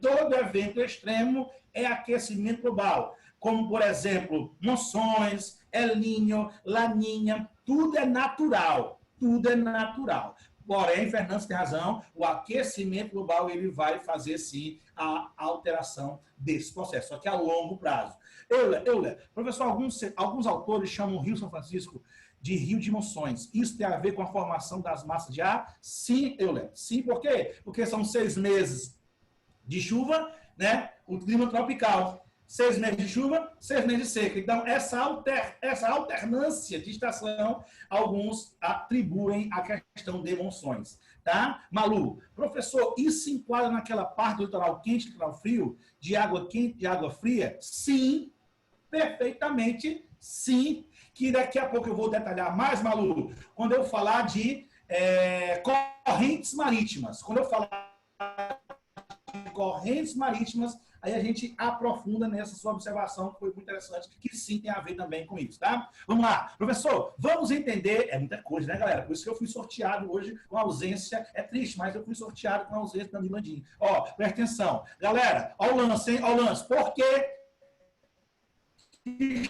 Speaker 1: todo evento extremo é aquecimento global. Como, por exemplo, monções, El Niño, Laninha, tudo é natural. Tudo é natural. Porém, Fernando tem razão, o aquecimento global ele vai fazer, sim, a alteração desse processo, só que a longo prazo. Euler, professor, alguns autores chamam o Rio São Francisco de rio de monções. Isso tem a ver com a formação das massas de ar? Sim, Euler. Sim, por quê? Porque são 6 meses de chuva, né? O clima tropical. 6 meses de chuva, 6 meses de seca. Então, essa alternância de estação, alguns atribuem à questão de monções. Tá? Malu, professor, isso se enquadra naquela parte do litoral quente, litoral frio, de água quente, de água fria? Sim, perfeitamente, sim. Que daqui a pouco eu vou detalhar mais, Malu, quando eu falar de correntes marítimas. Quando eu falar de correntes marítimas, aí a gente aprofunda nessa sua observação, que foi muito interessante, que sim tem a ver também com isso, tá? Vamos lá. Professor, vamos entender... É muita coisa, né, galera? Por isso que eu fui sorteado hoje com a ausência... É triste, mas eu fui sorteado com a ausência da Milandinho. Ó, presta atenção. Galera, ó o lance, hein? Ó o lance. Por que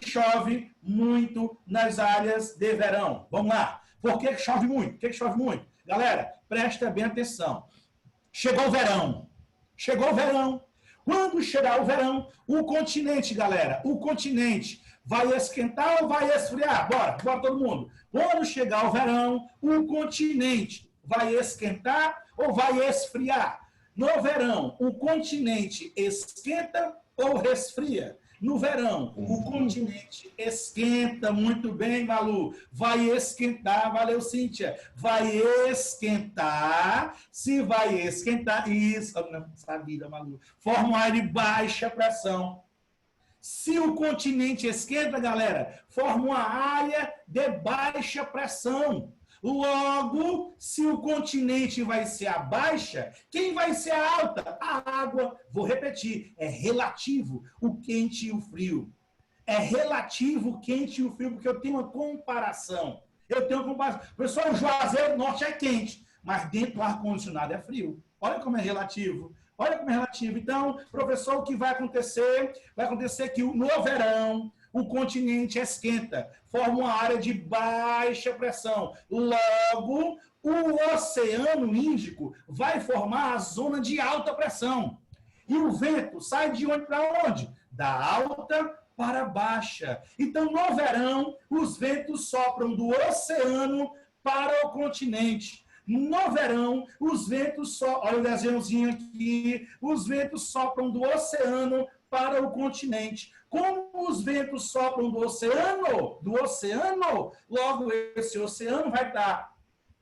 Speaker 1: chove muito nas áreas de verão? Vamos lá. Por que chove muito? Por que chove muito? Galera, presta bem atenção. Chegou o verão. Chegou o verão. Quando chegar o verão, o continente, galera, o continente vai esquentar ou vai esfriar? Bora todo mundo. Quando chegar o verão, o continente vai esquentar ou vai esfriar? No verão, o continente esquenta ou resfria? No verão, o continente esquenta, muito bem, Malu. Vai esquentar, valeu, Cíntia. Vai esquentar, se vai esquentar, isso, não sabia, Malu. Forma um ar de baixa pressão. Se o continente esquenta, galera, forma uma área de baixa pressão. Logo, se o continente vai ser a baixa, quem vai ser a alta? A água. Vou repetir, é relativo o quente e o frio. É relativo o quente e o frio, porque eu tenho uma comparação. Pessoal, o Juazeiro do Norte é quente, mas dentro do ar-condicionado é frio. Olha como é relativo. Olha como é relativo. Então, professor, o que vai acontecer? Vai acontecer que no verão, o continente esquenta, forma uma área de baixa pressão. Logo, o Oceano Índico vai formar a zona de alta pressão. E o vento sai de onde para onde? Da alta para baixa. Então, no verão, os ventos sopram do oceano para o continente. No verão, os ventos sopram, olha o desenhozinho aqui, os ventos sopram do oceano para o continente. Como os ventos sopram do oceano, logo esse oceano vai estar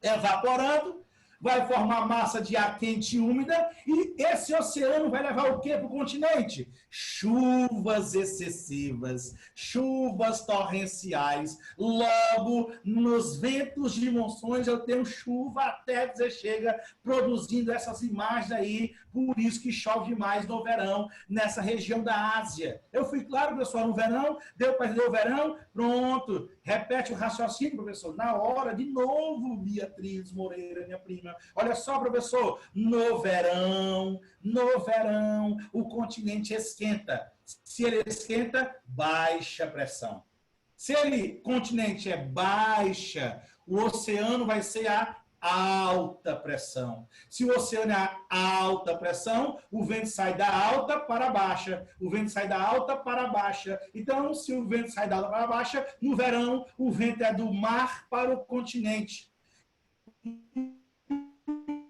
Speaker 1: evaporando, vai formar massa de ar quente e úmida, e esse oceano vai levar o quê para o continente? Chuvas excessivas, chuvas torrenciais. Logo, nos ventos de monções, eu tenho chuva até que você chega produzindo essas imagens aí, por isso que chove mais no verão, nessa região da Ásia. Eu fui claro, pessoal, no verão, deu para entender o verão? Pronto. Repete o raciocínio, professor. Na hora, de novo, Beatriz Moreira, minha prima. Olha só, professor, no verão, o continente esquenta. Se ele esquenta, baixa pressão. Se ele, continente é baixa, o oceano vai ser a alta pressão. Se o oceano é a alta pressão, o vento sai da alta para a baixa. O vento sai da alta para a baixa. Então, se o vento sai da alta para a baixa, no verão, o vento é do mar para o continente.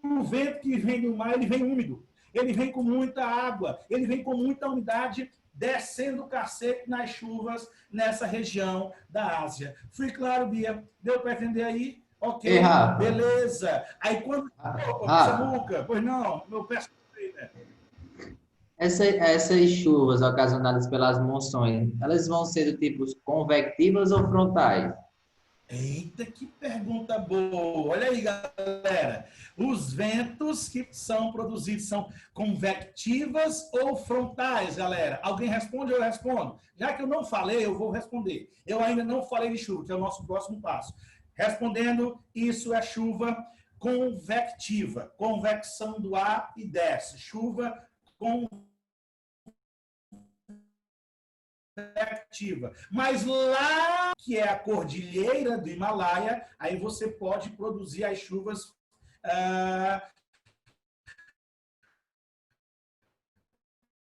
Speaker 1: O vento que vem do mar, ele vem úmido. Ele vem com muita água. Ele vem com muita umidade, descendo o cacete nas chuvas nessa região da Ásia. Fui claro, Bia? Deu para entender aí? Ok, beleza. Aí quando... Samuca, pois não, meu peço...
Speaker 5: Essas chuvas ocasionadas pelas monções, elas vão ser do tipo convectivas ou frontais?
Speaker 1: Eita, que pergunta boa. Olha aí, galera. Os ventos que são produzidos são convectivas ou frontais, galera? Alguém responde ou eu respondo? Já que eu não falei, eu vou responder. Eu ainda não falei de chuva, que é o nosso próximo passo. Respondendo, isso é chuva convectiva. Convecção do ar e desce. Chuva convectiva. Mas lá, que é a cordilheira do Himalaia, aí você pode produzir as chuvas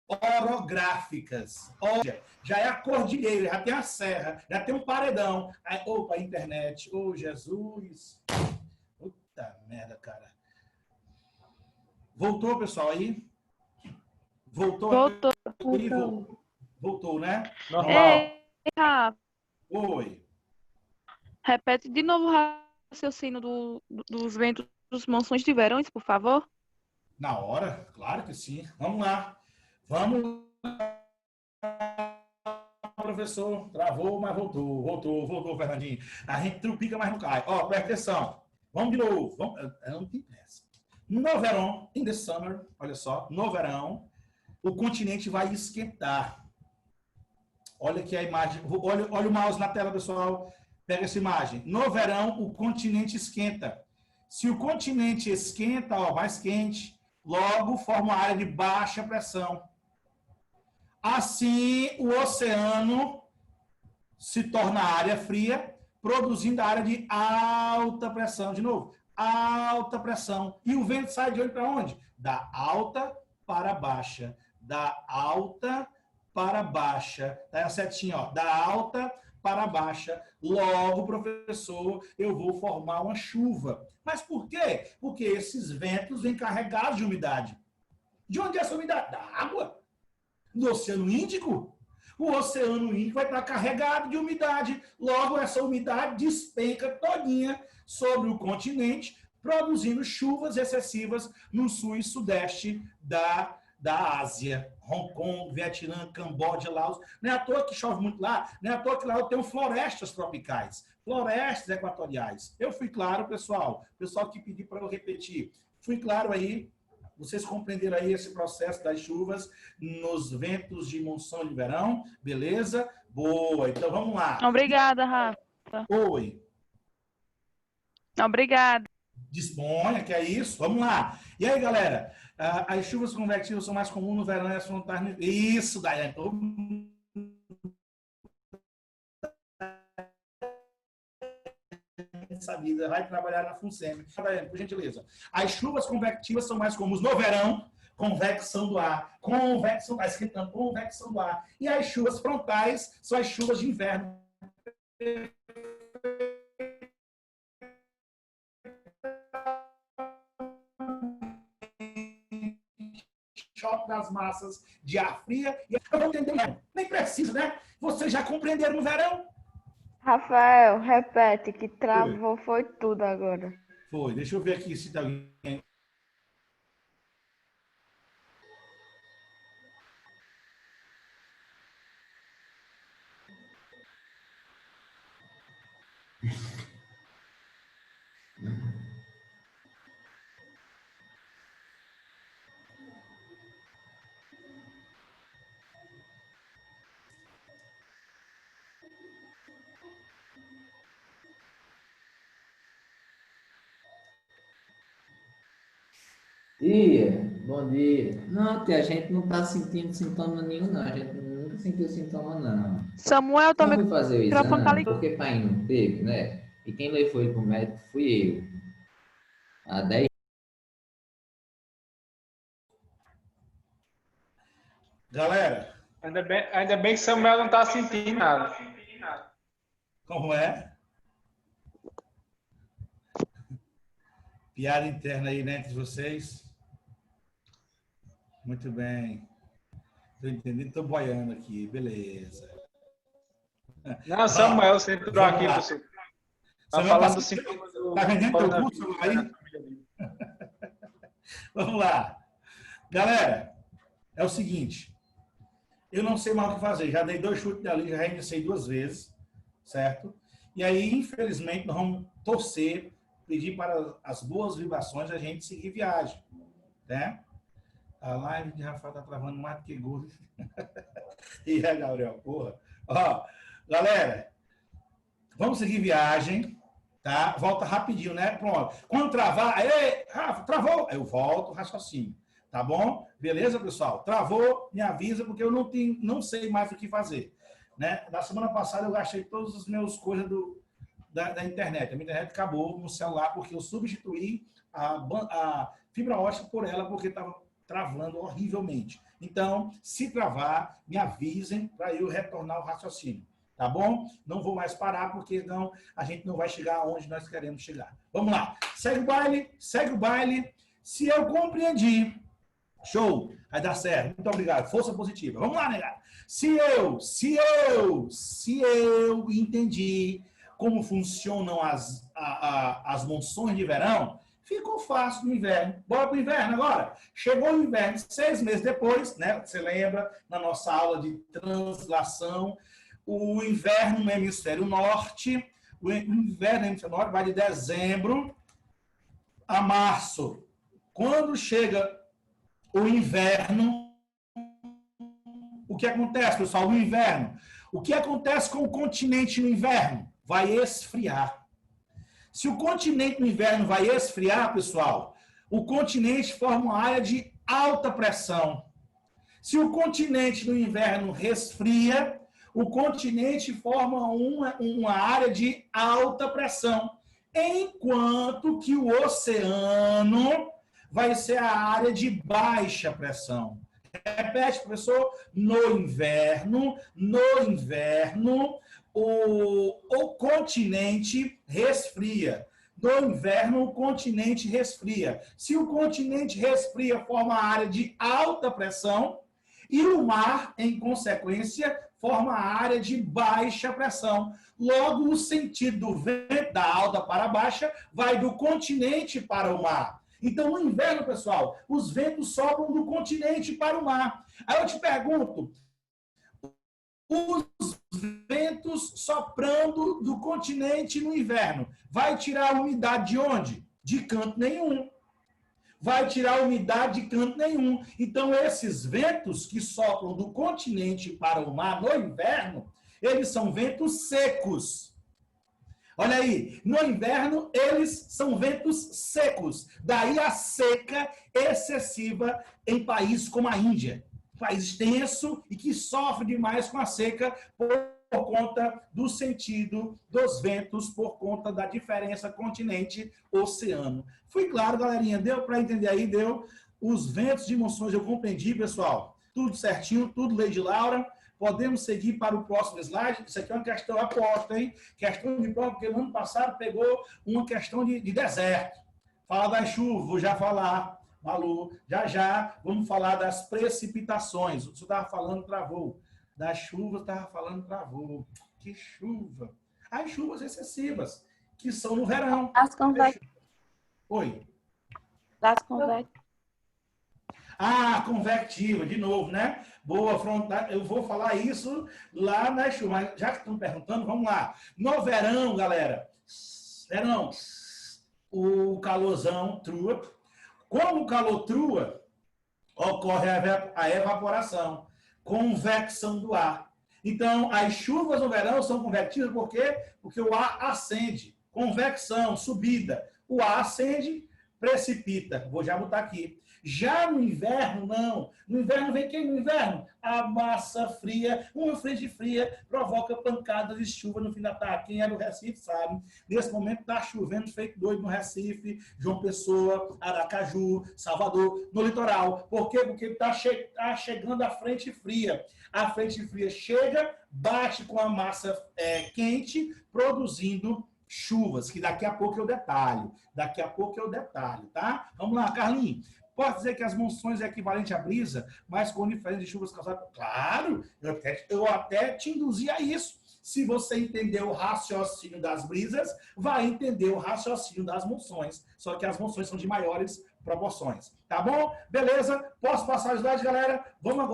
Speaker 1: orográficas. Olha, já é a cordilheira, já tem a serra, já tem um paredão. Aí, opa, internet. Ô, Jesus. Puta merda, cara. Voltou, pessoal, aí? Voltou? Voltou, né?
Speaker 6: Normal. Ei, Rafa.
Speaker 1: Oi.
Speaker 6: Repete de novo o raciocínio dos ventos dos monções de verão, por favor.
Speaker 1: Na hora? Claro que sim. Vamos lá. Vamos lá, professor. Travou, mas voltou, Fernandinho. A gente trupica, mas não cai. Ó, presta atenção. Vamos de novo. Não tem pressa. No verão, in the summer, olha só, no verão, o continente vai esquentar. Olha aqui a imagem. Olha o mouse na tela, pessoal. Pega essa imagem. No verão, o continente esquenta. Se o continente esquenta, ó, mais quente, logo forma uma área de baixa pressão. Assim, o oceano se torna área fria, produzindo a área de alta pressão. De novo, alta pressão. E o vento sai de onde para onde? Da alta para baixa. da alta para baixa. Tá a setinha, ó, da alta para baixa. Logo, professor, eu vou formar uma chuva. Mas por quê? Porque esses ventos vêm carregados de umidade. De onde é essa umidade? Da água? Do Oceano Índico? O Oceano Índico vai estar carregado de umidade. Logo, essa umidade despenca todinha sobre o continente, produzindo chuvas excessivas no sul e sudeste da Ásia. Hong Kong, Vietnã, Camboja, Laos. Não é à toa que chove muito lá, não é à toa que lá eu tenho florestas tropicais, florestas equatoriais. Eu fui claro, pessoal que pediu para eu repetir, fui claro aí, vocês compreenderam aí esse processo das chuvas nos ventos de monção de verão, beleza? Boa, então vamos lá.
Speaker 6: Obrigada, Rafa.
Speaker 1: Oi.
Speaker 6: Obrigada.
Speaker 1: Disponha, que é isso. Vamos lá. E aí, galera? As chuvas convectivas são mais comuns no verão e as frontais... Isso, Daiane. Essa vida vai trabalhar na FUNSEMI. Daiane, por gentileza. As chuvas convectivas são mais comuns no verão, convecção do ar. Convecção, está escrito convecção do ar. E as chuvas frontais são as chuvas de inverno. Choque das massas de ar fria. E eu não entendi, nem precisa, né? Vocês já compreenderam no verão?
Speaker 2: Rafael, repete que travou, foi tudo agora.
Speaker 1: Foi. Deixa eu ver aqui se tá alguém.
Speaker 5: Dia, bom dia. Não, tia, a gente não tá sentindo sintoma nenhum, não. A gente nunca sentiu sintoma, não.
Speaker 6: Samuel
Speaker 5: Eu
Speaker 6: também.
Speaker 5: fui fazer o
Speaker 6: microfone tá
Speaker 5: exame,
Speaker 6: ligado.
Speaker 5: porque pai não teve, né? E quem levou ele pro médico fui eu. Há 10.
Speaker 1: Galera,
Speaker 7: Ainda bem que Samuel não tá sentindo nada.
Speaker 1: como é? Piada interna aí, né, entre vocês? Muito bem. Estou entendendo, estou boiando aqui, beleza.
Speaker 7: Não, Samuel, você entrou
Speaker 1: Vamos
Speaker 7: aqui,
Speaker 1: lá.
Speaker 7: professor. Tá
Speaker 1: Samuel,
Speaker 7: falando
Speaker 1: tá-
Speaker 7: do sintoma do
Speaker 1: tá vendendo teu
Speaker 7: coronavírus.
Speaker 1: curso aí? Vamos lá. Galera, é o seguinte. Eu não sei mais o que fazer. Já dei 2 chutes dali, já reiniciei 2 vezes, certo? E aí, infelizmente, nós vamos torcer, pedir para as boas vibrações a gente seguir viagem, né? A live de Rafael tá travando mais do que gordo. E aí, Gabriel, porra. Ó, galera, vamos seguir viagem, tá? Volta rapidinho, né? Pronto. Quando travar, aí, Rafa, travou. Eu volto, raciocínio. Tá bom? Beleza, pessoal? Travou, me avisa, porque eu não sei mais o que fazer. Né? Na semana passada eu gastei todas as minhas coisas da internet. A minha internet acabou no celular porque eu substituí a fibra ótica por ela porque estava travando horrivelmente. Então, se travar, me avisem para eu retornar o raciocínio. Tá bom? Não vou mais parar porque senão a gente não vai chegar onde nós queremos chegar. Vamos lá. Segue o baile, segue o baile. Se eu compreendi, show, vai dar certo. Muito obrigado. Força positiva. Vamos lá, negado. Se eu entendi como funcionam as monções de verão, ficou fácil no inverno. Bora para o inverno agora. Chegou o inverno, 6 meses depois, né? Você lembra, na nossa aula de translação, o inverno no hemisfério norte, o inverno no hemisfério norte vai de dezembro a março. Quando chega o inverno, o que acontece, pessoal, no inverno? O que acontece com o continente no inverno? Vai esfriar. Se o continente no inverno vai esfriar, pessoal, o continente forma uma área de alta pressão. Se o continente no inverno resfria, o continente forma uma área de alta pressão, enquanto que o oceano vai ser a área de baixa pressão. Repete, professor. No inverno, o continente resfria. No inverno, o continente resfria. Se o continente resfria, forma a área de alta pressão e o mar, em consequência, forma a área de baixa pressão. Logo, o sentido do vento da alta para a baixa vai do continente para o mar. Então, no inverno, pessoal, os ventos sopram do continente para o mar. Aí eu te pergunto, os ventos soprando do continente no inverno, vai tirar a umidade de onde? De canto nenhum. Vai tirar a umidade de canto nenhum. Então, esses ventos que sopram do continente para o mar no inverno, eles são ventos secos. Olha aí, no inverno, eles são ventos secos. Daí a seca excessiva em países como a Índia. País extenso e que sofre demais com a seca por conta do sentido dos ventos, por conta da diferença continente-oceano. Fui claro, galerinha? Deu para entender aí? Deu? Os ventos de monções eu compreendi, pessoal. Tudo certinho, tudo lei de Laura. Podemos seguir para o próximo slide. Isso aqui é uma questão aposta, hein? Questão de prova, porque no ano passado pegou uma questão de deserto. Fala das chuvas, vou já falar. Malu, já vamos falar das precipitações. O senhor estava falando, travou. Das chuvas, estava falando, travou. Que chuva? As chuvas excessivas, que são no verão.
Speaker 2: As convectivas.
Speaker 1: Oi.
Speaker 2: Das convectivas.
Speaker 1: Ah, convectiva, de novo, né? Boa, frontal. Eu vou falar isso lá nas chuvas. Mas já que estão perguntando, vamos lá. No verão, galera, verão, o calorzão trua. Como o calor trua, ocorre a evaporação, convecção do ar. Então, as chuvas no verão são convectivas por quê? Porque o ar ascende. Convecção, subida. O ar ascende, precipita. Vou já botar aqui. Já no inverno, não. No inverno vem quem no inverno? A massa fria, uma frente fria, provoca pancadas de chuva no fim da tarde. Quem é do Recife sabe. Nesse momento está chovendo feito doido no Recife, João Pessoa, Aracaju, Salvador, no litoral. Por quê? Porque está chegando a frente fria. A frente fria chega, bate com a massa quente, produzindo chuvas, que daqui a pouco eu detalho. Daqui a pouco eu detalho, tá? Vamos lá, Carlinhos. Pode dizer que as monções é equivalente à brisa, mas com diferença de chuvas causadas? Claro, eu até te induzi a isso. Se você entender o raciocínio das brisas, vai entender o raciocínio das monções. Só que as monções são de maiores proporções. Tá bom? Beleza? Posso passar o slide, galera? Vamos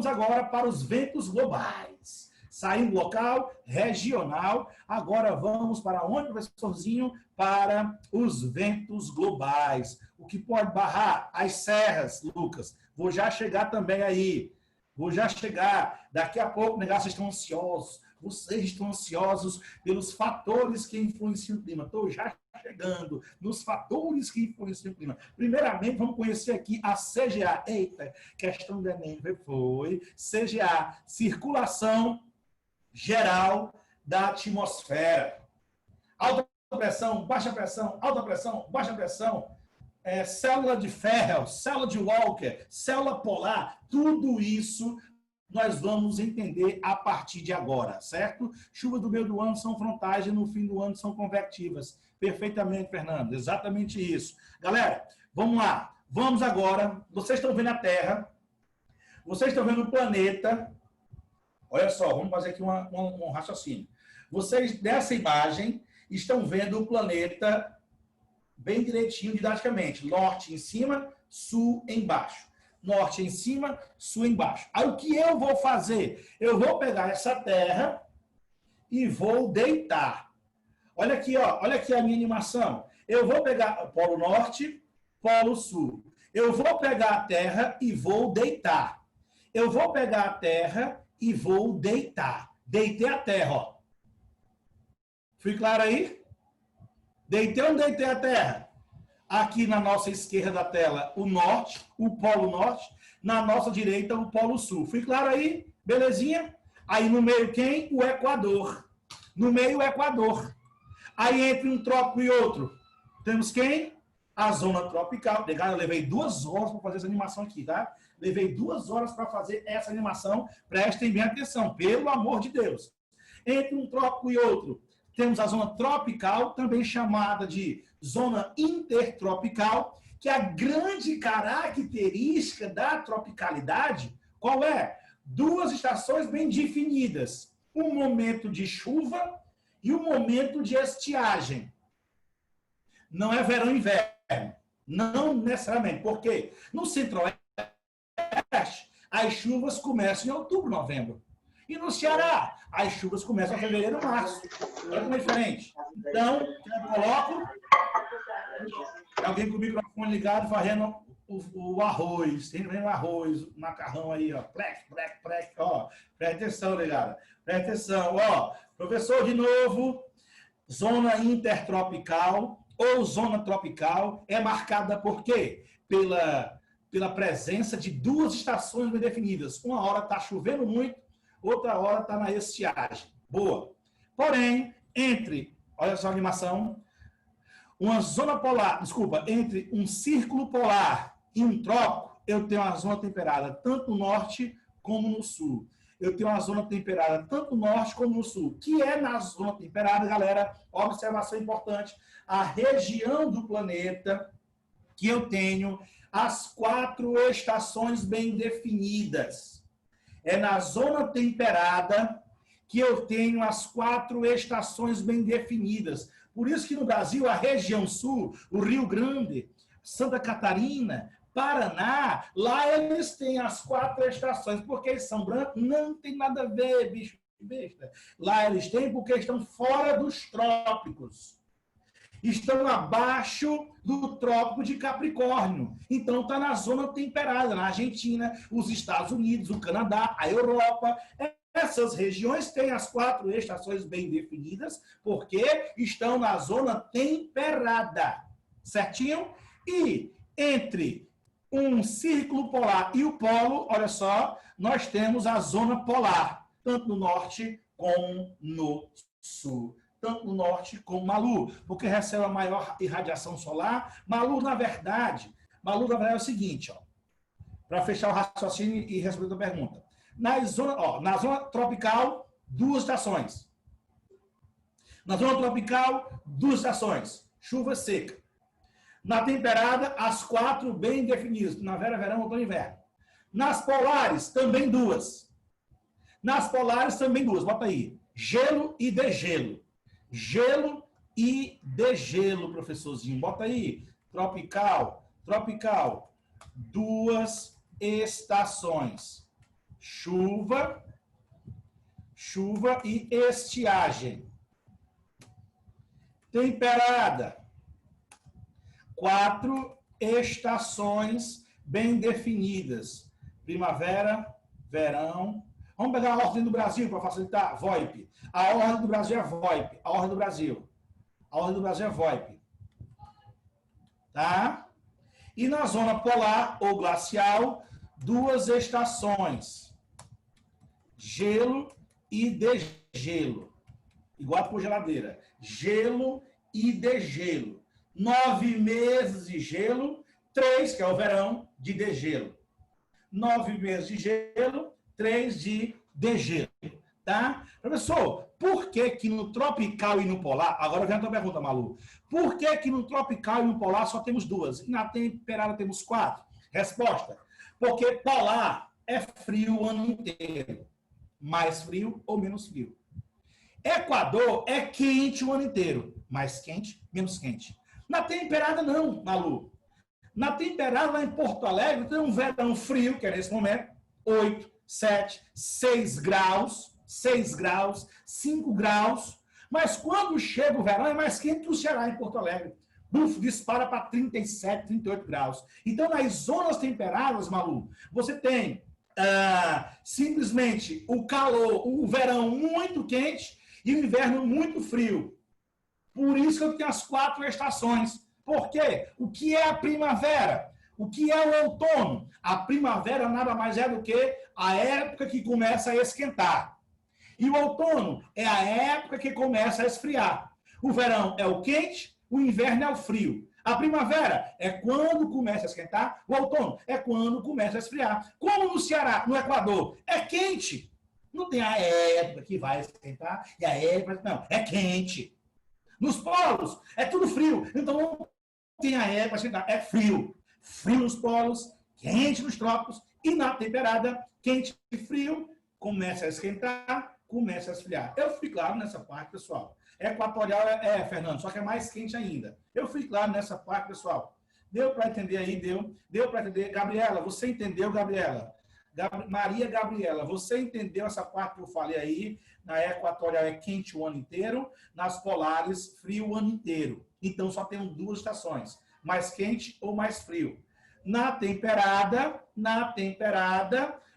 Speaker 1: agora para os ventos globais. Saindo local, regional. Agora vamos para onde, professorzinho? Para os ventos globais. O que pode barrar? As serras, Lucas. Vou já chegar também aí. Vou já chegar. Daqui a pouco, vocês estão ansiosos. Vocês estão ansiosos pelos fatores que influenciam o clima. Estou já chegando nos fatores que influenciam o clima. Primeiramente, vamos conhecer aqui a CGA. Eita, questão do Enem. Foi. CGA, circulação geral da atmosfera. Alta pressão, baixa pressão, alta pressão, baixa pressão, célula de Ferrel, célula de Walker, célula polar, tudo isso nós vamos entender a partir de agora, certo? Chuva do meio do ano são frontais e no fim do ano são convectivas. Perfeitamente, Fernando, exatamente isso. Galera, vamos lá. Vamos agora, vocês estão vendo a Terra, vocês estão vendo o planeta. Olha só, vamos fazer aqui um raciocínio. Vocês, dessa imagem, estão vendo o planeta bem direitinho, didaticamente. Norte em cima, sul embaixo. Norte em cima, sul embaixo. Aí, o que eu vou fazer? Eu vou pegar essa Terra e vou deitar. Olha aqui, ó, olha aqui a minha animação. Eu vou pegar o Polo Norte, Polo Sul. Eu vou pegar a Terra e vou deitar. Eu vou pegar a Terra e vou deitar. Deitei a Terra, ó. Fui claro aí? Deitei ou não deitei a Terra? Aqui na nossa esquerda da tela, o norte, o Polo Norte. Na nossa direita, o Polo Sul. Fui claro aí? Belezinha? Aí no meio quem? O Equador. No meio, o Equador. Aí entre um trópico e outro, temos quem? a zona tropical. Legal, eu levei 2 horas para fazer essa animação aqui, tá? Levei 2 horas para fazer essa animação. Prestem bem atenção, pelo amor de Deus. Entre um trópico e outro, temos a zona tropical, também chamada de zona intertropical, que a grande característica da tropicalidade, qual é? 2 estações bem definidas. Um momento de chuva e um momento de estiagem. Não é verão e inverno. Não necessariamente. Por quê? No centro-oeste, as chuvas começam em outubro, novembro. E no Ceará, as chuvas começam em fevereiro, março. Olha como é diferente. Então, eu coloco alguém com o microfone ligado fazendo o arroz. Tem vendo o arroz, o macarrão aí, ó. Plec, plec, plec, ó. Presta atenção, ligado. Presta atenção, ó. Professor, de novo, zona intertropical ou zona tropical é marcada por quê? Pela presença de 2 estações bem definidas. Uma hora está chovendo muito, outra hora está na estiagem. Boa. Porém, olha só a animação, uma zona polar, entre um círculo polar e um trópico, eu tenho uma zona temperada tanto no norte como no sul. Eu tenho uma zona temperada tanto no norte como no sul. Que é na zona temperada, galera, observação importante, a região do planeta que eu tenho as 4 estações bem definidas. É na zona temperada que eu tenho as 4 estações bem definidas. Por isso que no Brasil, a região sul, o Rio Grande, Santa Catarina, Paraná, lá eles têm as 4 estações. Porque eles são brancos? Não tem nada a ver, bicho besta. Lá eles têm porque estão fora dos trópicos. Estão abaixo do Trópico de Capricórnio. Então, está na zona temperada, na Argentina, os Estados Unidos, o Canadá, a Europa. Essas regiões têm as 4 estações bem definidas, porque estão na zona temperada. Certinho? E entre um círculo polar e o polo, olha só, nós temos a zona polar, tanto no norte como no sul. Tanto no norte como Malu, porque recebe a maior irradiação solar. Malu, na verdade, é o seguinte, ó, para fechar o raciocínio e responder a pergunta. Na zona tropical, 2 estações. Na zona tropical, 2 estações. Chuva seca. Na temperada, as 4 bem definidas. Primavera, verão, outono e inverno. Nas polares, também 2. Nas polares, também 2. Bota aí. Gelo e degelo. Gelo e degelo, professorzinho. Bota aí. Tropical. 2 estações. Chuva e estiagem. Temperada. 4 estações bem definidas. Primavera, verão. Vamos pegar a ordem do Brasil para facilitar. VoIP. A ordem do Brasil é VoIP. A ordem do Brasil. É VoIP. Tá? E na zona polar ou glacial, 2 estações. Gelo e degelo. Igual por geladeira. Gelo e degelo. 9 meses de gelo, 3, que é o verão, de degelo. 9 meses de gelo, 3 de degelo. Tá? Professor, por que no tropical e no polar... Agora vem a tua pergunta, Malu. Por que no tropical e no polar só temos 2? E na temperada temos 4? Resposta. Porque polar é frio o ano inteiro. Mais frio ou menos frio. Equador é quente o ano inteiro. Mais quente, menos quente. Na temperada não, Malu. Na temperada, lá em Porto Alegre, tem um verão frio, que é nesse momento, 8, 7, 6 graus, 5 graus. Mas quando chega o verão, é mais quente que o Ceará em Porto Alegre. Bufo, dispara para 37, 38 graus. Então, nas zonas temperadas, Malu, você tem simplesmente o calor, o verão muito quente e o inverno muito frio. Por isso que eu tenho as 4 estações. Por quê? O que é a primavera? O que é o outono? A primavera nada mais é do que a época que começa a esquentar. E o outono é a época que começa a esfriar. O verão é o quente, o inverno é o frio. A primavera é quando começa a esquentar. O outono é quando começa a esfriar. Como no Ceará, no Equador, é quente. Não tem a época que vai esquentar e a época... Não, é quente. Nos polos, é tudo frio. Então, não tem a época para esquentar. É frio. Frio nos polos, quente nos trópicos. E na temperada, quente e frio, começa a esquentar, começa a esfriar. Eu fui claro nessa parte, pessoal. Equatorial Fernando, só que é mais quente ainda. Eu fui claro nessa parte, pessoal. Deu para entender aí? Deu para entender? Gabriela, você entendeu, Gabriela? Maria Gabriela, você entendeu essa parte que eu falei aí? Na equatorial é quente o ano inteiro, nas polares, frio o ano inteiro. Então, só tem duas estações, mais quente ou mais frio. Na temperada,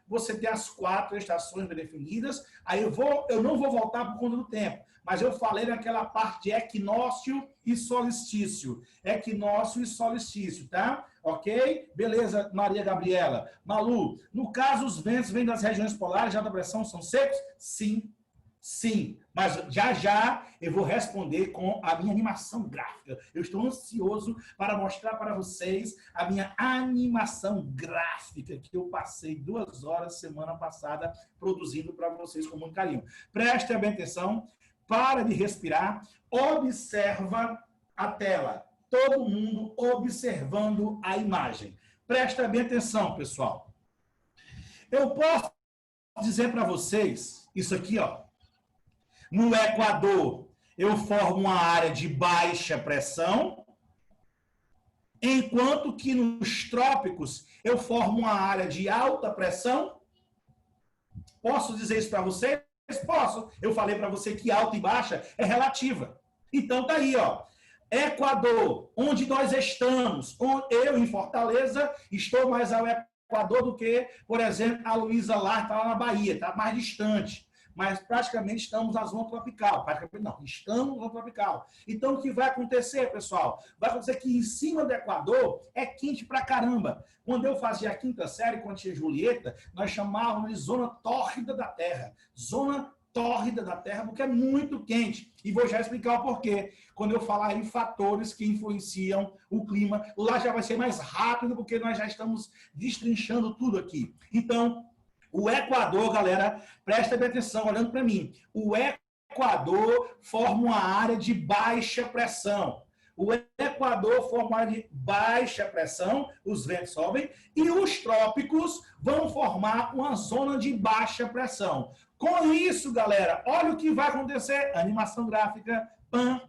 Speaker 1: você tem as 4 estações bem definidas. Aí eu não vou voltar por conta do tempo, mas eu falei naquela parte de equinócio e solstício. Equinócio e solstício, tá? Ok? Beleza, Maria Gabriela. Malu, no caso, os ventos vêm das regiões polares de alta pressão, são secos? Sim. Sim, mas já eu vou responder com a minha animação gráfica. Eu estou ansioso para mostrar para vocês a minha animação gráfica que eu passei 2 horas semana passada produzindo para vocês com muito carinho. Preste bem atenção, para de respirar, observa a tela. Todo mundo observando a imagem. Presta bem atenção, pessoal. Eu posso dizer para vocês isso aqui, ó. No Equador, eu formo uma área de baixa pressão, enquanto que nos trópicos, eu formo uma área de alta pressão. Posso dizer isso para vocês? Posso. Eu falei para você que alta e baixa é relativa. Então, tá aí, ó. Equador, onde nós estamos. Eu, em Fortaleza, estou mais ao Equador do que, por exemplo, a Luísa lá, está lá na Bahia, está mais distante. Mas praticamente estamos na zona tropical. Praticamente não, estamos na zona tropical. Então, o que vai acontecer, pessoal? Vai acontecer que em cima do Equador é quente pra caramba. Quando eu fazia a 5ª série, quando tinha Julieta, nós chamávamos de zona tórrida da Terra. Zona tórrida da Terra, porque é muito quente. E vou já explicar o porquê. Quando eu falar em fatores que influenciam o clima, lá já vai ser mais rápido, porque nós já estamos destrinchando tudo aqui. Então, o Equador, galera, presta bem atenção, olhando para mim. O Equador forma uma área de baixa pressão. O Equador forma uma área de baixa pressão, os ventos sobem, e os trópicos vão formar uma zona de baixa pressão. Com isso, galera, olha o que vai acontecer. Animação gráfica, pam,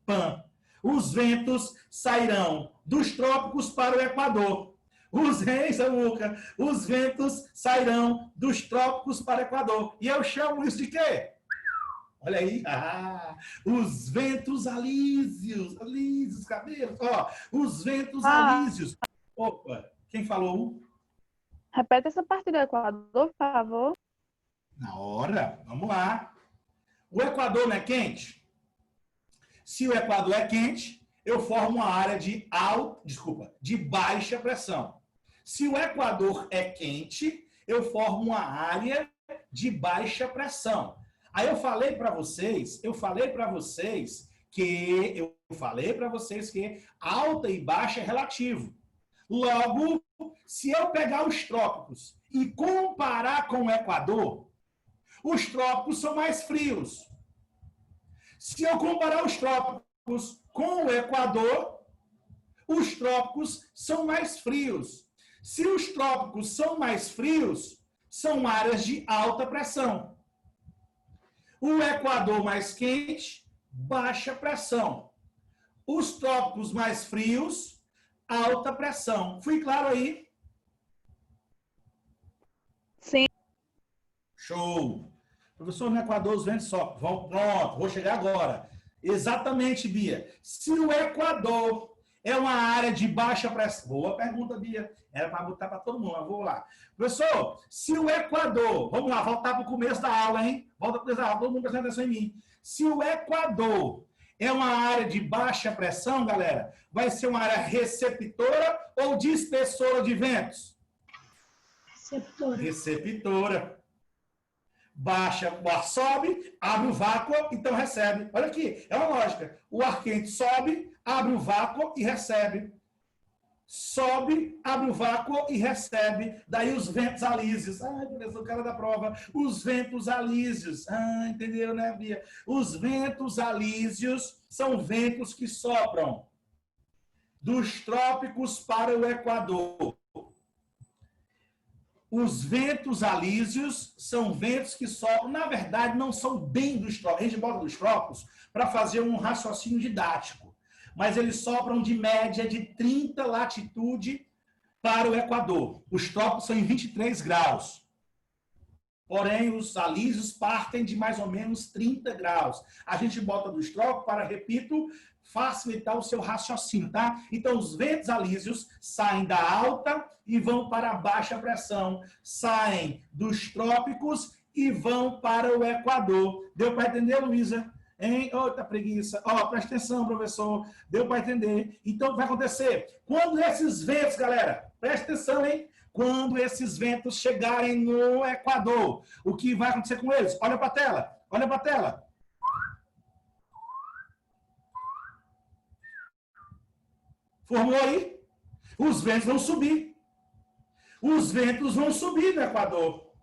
Speaker 1: pam. Os ventos sairão dos trópicos para o Equador. Os ventos sairão dos trópicos para o Equador. E eu chamo isso de quê? Olha aí. Os ventos alísios, cabelos. Ó, os ventos alísios. Opa, quem falou?
Speaker 6: Repete essa parte do Equador, por favor.
Speaker 1: Na hora, vamos lá. O Equador não é quente? Se o Equador é quente, eu formo uma área de baixa pressão. Se o Equador é quente, eu formo uma área de baixa pressão. Aí eu falei para vocês que alta e baixa é relativo. Logo, se eu pegar os trópicos e comparar com o Equador, os trópicos são mais frios. Se eu comparar os trópicos com o Equador, os trópicos são mais frios. Se os trópicos são mais frios, são áreas de alta pressão. O Equador mais quente, baixa pressão. Os trópicos mais frios, alta pressão. Fui claro aí?
Speaker 6: Sim.
Speaker 1: Show. Professor, no Equador os ventos sopram. Pronto, vou chegar agora. Exatamente, Bia. Se o Equador é uma área de baixa pressão... Boa pergunta, Bia. Era para botar para todo mundo, mas vou lá. Professor, se o Equador... Vamos lá, voltar para o começo da aula, hein? Volta para o começo da aula, todo mundo prestando atenção em mim. Se o Equador é uma área de baixa pressão, galera, vai ser uma área receptora ou dispersora de ventos?
Speaker 4: Receptora.
Speaker 1: Receptora. baixa, o ar sobe, abre o vácuo, então recebe. Olha aqui, é uma lógica. O ar quente sobe, abre o vácuo e recebe. Sobe, abre o vácuo e recebe. Daí os ventos alísios. Ai, professor, o cara da prova. Os ventos alísios. Ah, entenderam, né, Bia? Os ventos alísios são ventos que sopram dos trópicos para o Equador. Os ventos alísios são ventos que sopram, na verdade, não são bem dos trópicos. A gente bota dos trópicos para fazer um raciocínio didático. Mas eles sopram de média de 30 latitude para o Equador. Os trópicos são em 23 graus. Porém, os alísios partem de mais ou menos 30 graus. A gente bota dos trópicos para, repito, facilitar o seu raciocínio, tá? Então, os ventos alísios saem da alta e vão para a baixa pressão. Saem dos trópicos e vão para o Equador. Deu para entender, Luísa? Hein? Outra preguiça. Ó, presta atenção, professor. Deu para entender? Então, o que vai acontecer? Quando esses ventos, galera, presta atenção, hein? Quando esses ventos chegarem no Equador, o que vai acontecer com eles? Olha para a tela. Olha para a tela. Formou aí? Os ventos vão subir. Os ventos vão subir no Equador.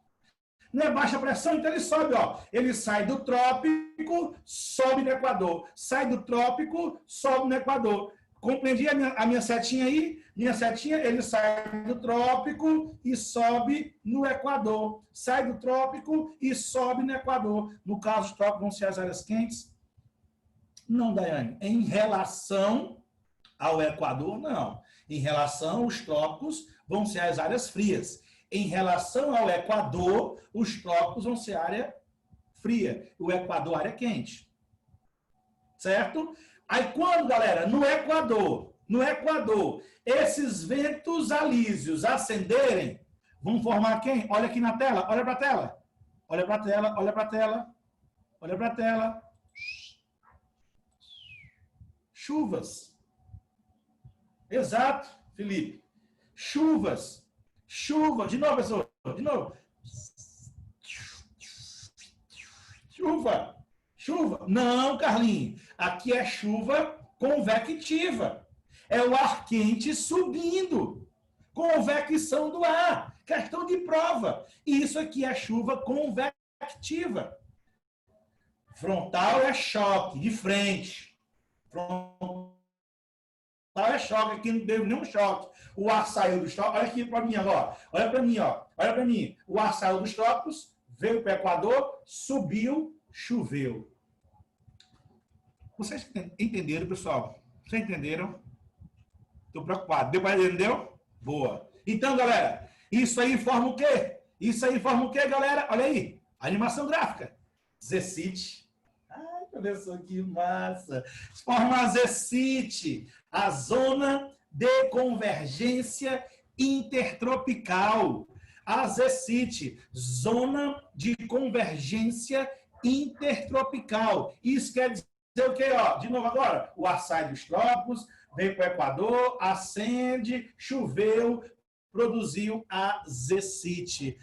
Speaker 1: Não é baixa pressão, então ele sobe, ó. Ele sai do trópico, sobe no Equador. Sai do trópico, sobe no Equador. Compreendi a minha setinha aí? Minha setinha, ele sai do trópico e sobe no Equador. Sai do trópico e sobe no Equador. No caso, os trópicos vão ser as áreas quentes? Não, Daiane. Em relação ao Equador, não. Em relação aos trópicos, vão ser as áreas frias. Em relação ao Equador, os trópicos vão ser área fria. O Equador, área quente. Certo? Aí quando, galera, no Equador, esses ventos alísios ascenderem, vão formar quem? Olha aqui na tela, olha para a tela. Olha para a tela, olha para a tela. Olha para a tela. Chuvas. Exato, Felipe. Chuvas. Chuva. De novo, professor. De novo. Chuva. Chuva. Não, Carlinhos. Aqui é chuva convectiva. É o ar quente subindo. Convecção do ar. Questão de prova. Isso aqui é chuva convectiva. Frontal é choque, de frente. Frontal é choque, aqui não deu nenhum choque. O ar saiu dos trópicos, olha aqui para mim agora, olha para mim, ó. Olha para mim. O ar saiu dos trópicos, veio para o Equador, subiu, choveu. Vocês entenderam, pessoal? Vocês entenderam? Estou preocupado. Deu para entender? Boa. Então, galera, isso aí forma o quê? Isso aí forma o quê, galera? Olha aí, animação gráfica. Zecite. Ai, professor, que massa. Forma a Zecite, a zona de convergência intertropical. A Zecite, zona de convergência intertropical. Isso quer dizer o quê? Ó, de novo agora, o ar sai dos trópicos, vem para o Equador, acende, choveu, produziu a Zecite.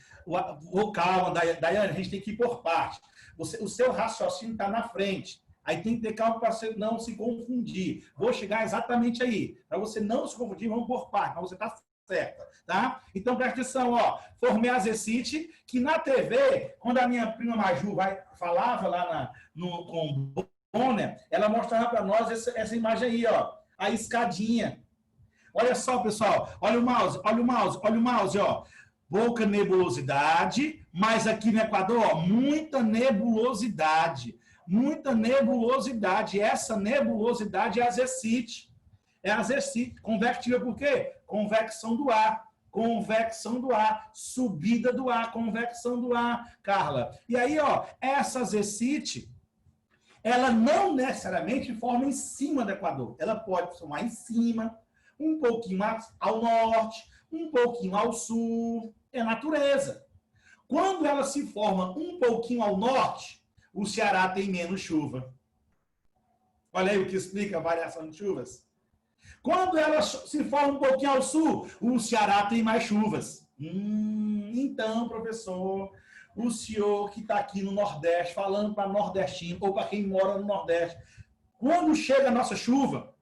Speaker 1: Calma, Daiane, a gente tem que ir por parte. O seu raciocínio está na frente. Aí tem que ter calma para você não se confundir. Vou chegar exatamente aí. Para você não se confundir, vamos por parte. Mas você está certa, tá? Então, presta atenção, ó. Formei a Zecite, que na TV, quando a minha prima Maju falava lá com o Bonner, ela mostrava para nós essa imagem aí, ó. A escadinha. Olha só, pessoal. Olha o mouse, olha o mouse, olha o mouse, ó. Pouca nebulosidade, mas aqui no Equador, ó, muita nebulosidade. Muita nebulosidade. Essa nebulosidade é a Zecite. É a Zecite. Convectiva por quê? Convecção do ar. Convecção do ar. Subida do ar. Convecção do ar, Carla. E aí, ó, essa Zecite, ela não necessariamente forma em cima do Equador. Ela pode formar em cima, um pouquinho mais ao norte, um pouquinho ao sul. É natureza. Quando ela se forma um pouquinho ao norte, o Ceará tem menos chuva. Olha aí o que explica a variação de chuvas. Quando ela se forma um pouquinho ao sul, o Ceará tem mais chuvas. Então, professor, o senhor que está aqui no Nordeste, falando para nordestino, ou para quem mora no Nordeste, quando chega a nossa chuva,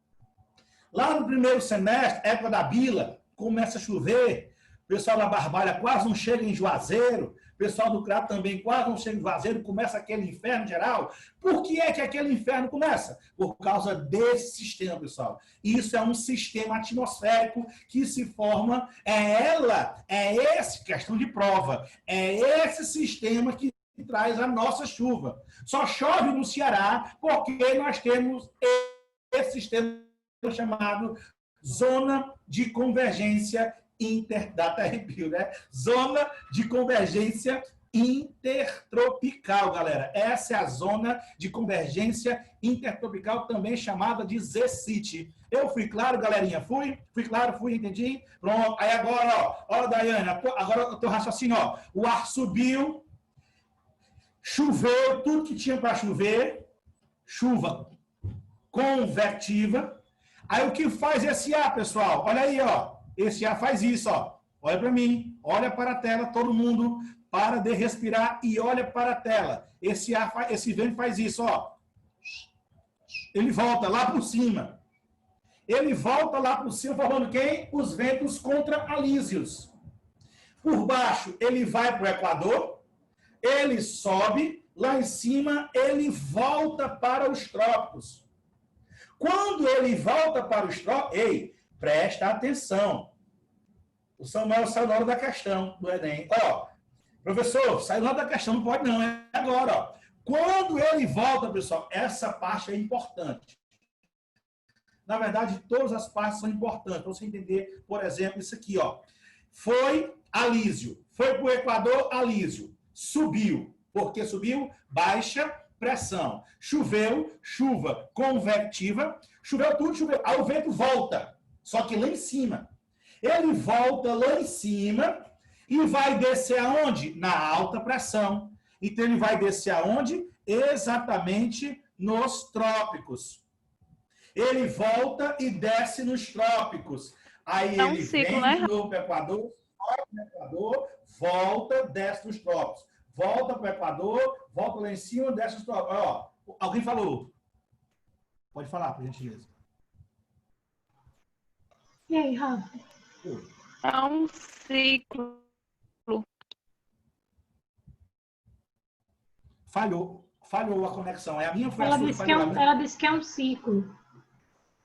Speaker 1: lá no primeiro semestre, época da bila, começa a chover, o pessoal da Barbalha quase não chega em Juazeiro, o pessoal do Crato também quase não chega em Juazeiro, começa aquele inferno geral. Por que é que aquele inferno começa? Por causa desse sistema, pessoal. Isso é um sistema atmosférico que se forma, essa questão de prova, é esse sistema que traz a nossa chuva. Só chove no Ceará porque nós temos esse sistema chamado Zona de Convergência né? Zona de Convergência Intertropical, galera. Essa é a Zona de Convergência Intertropical, também chamada de ZCIT. Eu fui claro, galerinha? Fui claro, entendi? Pronto. Aí agora, ó, Daiane, agora o teu raciocínio, ó. O ar subiu, choveu, tudo que tinha para chover, chuva convectiva. Aí o que faz esse ar, pessoal? Olha aí, ó. Esse ar faz isso, ó. Olha para mim, olha para a tela, todo mundo para de respirar e olha para a tela. Esse vento faz isso, ó. Ele volta lá por cima. Ele volta lá por cima, formando quem? Os ventos contralísios. Por baixo, ele vai para o Equador, ele sobe, lá em cima, ele volta para os trópicos. Quando ele volta para os trópicos, presta atenção. O Samuel saiu na hora da questão do Enem. Ó, professor, saiu na hora da questão, não pode não, é agora, ó. Quando ele volta, pessoal, essa parte é importante. Na verdade, todas as partes são importantes. Para você entender, por exemplo, isso aqui, ó. Foi Alísio. Foi para o Equador, Alísio. Subiu. Por que subiu? Baixa pressão. Choveu, chuva convectiva. Choveu tudo, choveu. Aí o vento volta. Só que lá em cima. Ele volta lá em cima e vai descer aonde? Na alta pressão. Então, ele vai descer aonde? Exatamente nos trópicos. Ele volta e desce nos trópicos. Aí
Speaker 6: É um
Speaker 1: ele
Speaker 6: ciclo,
Speaker 1: vem
Speaker 6: né?
Speaker 1: de novo para o Equador, sobe no Equador, volta, desce nos trópicos. Volta para o Equador, volta lá em cima, desce nos trópicos. Ó, alguém falou. Pode falar, por gentileza.
Speaker 4: E aí, Rafa?
Speaker 6: É um ciclo.
Speaker 1: Falhou a conexão. É a minha
Speaker 4: Ela
Speaker 1: foi
Speaker 4: disse que ela disse que é um ciclo.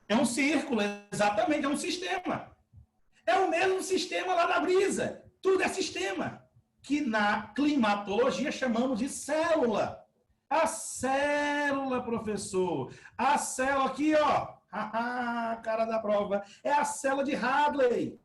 Speaker 1: É um círculo, exatamente, é um sistema. É o mesmo sistema lá da brisa. Tudo é sistema. Que na climatologia chamamos de célula. A célula, professor. A célula aqui, ó. Cara da prova. É a célula de Hadley.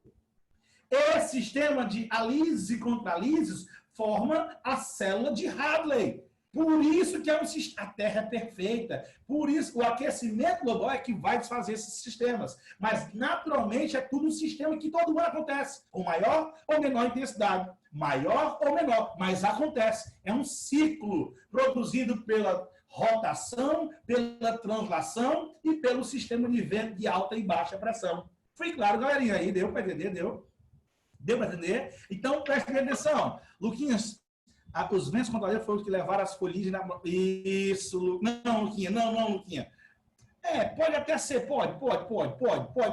Speaker 1: Esse sistema de alísios e contralísios forma a célula de Hadley. Por isso que a Terra é perfeita. Por isso, o aquecimento global é que vai desfazer esses sistemas. Mas, naturalmente, é tudo um sistema que todo ano acontece, com maior ou menor intensidade. Maior ou menor, mas acontece. É um ciclo produzido pela rotação, pela translação e pelo sistema de vento de alta e baixa pressão. Foi claro, galerinha? Aí deu para entender? Deu para entender? Então, preste atenção. Luquinhas, os ventos contrarios foram os que levaram as folhinhas na... Isso, não, Luquinha, não, Luquinha. Pode até ser, pode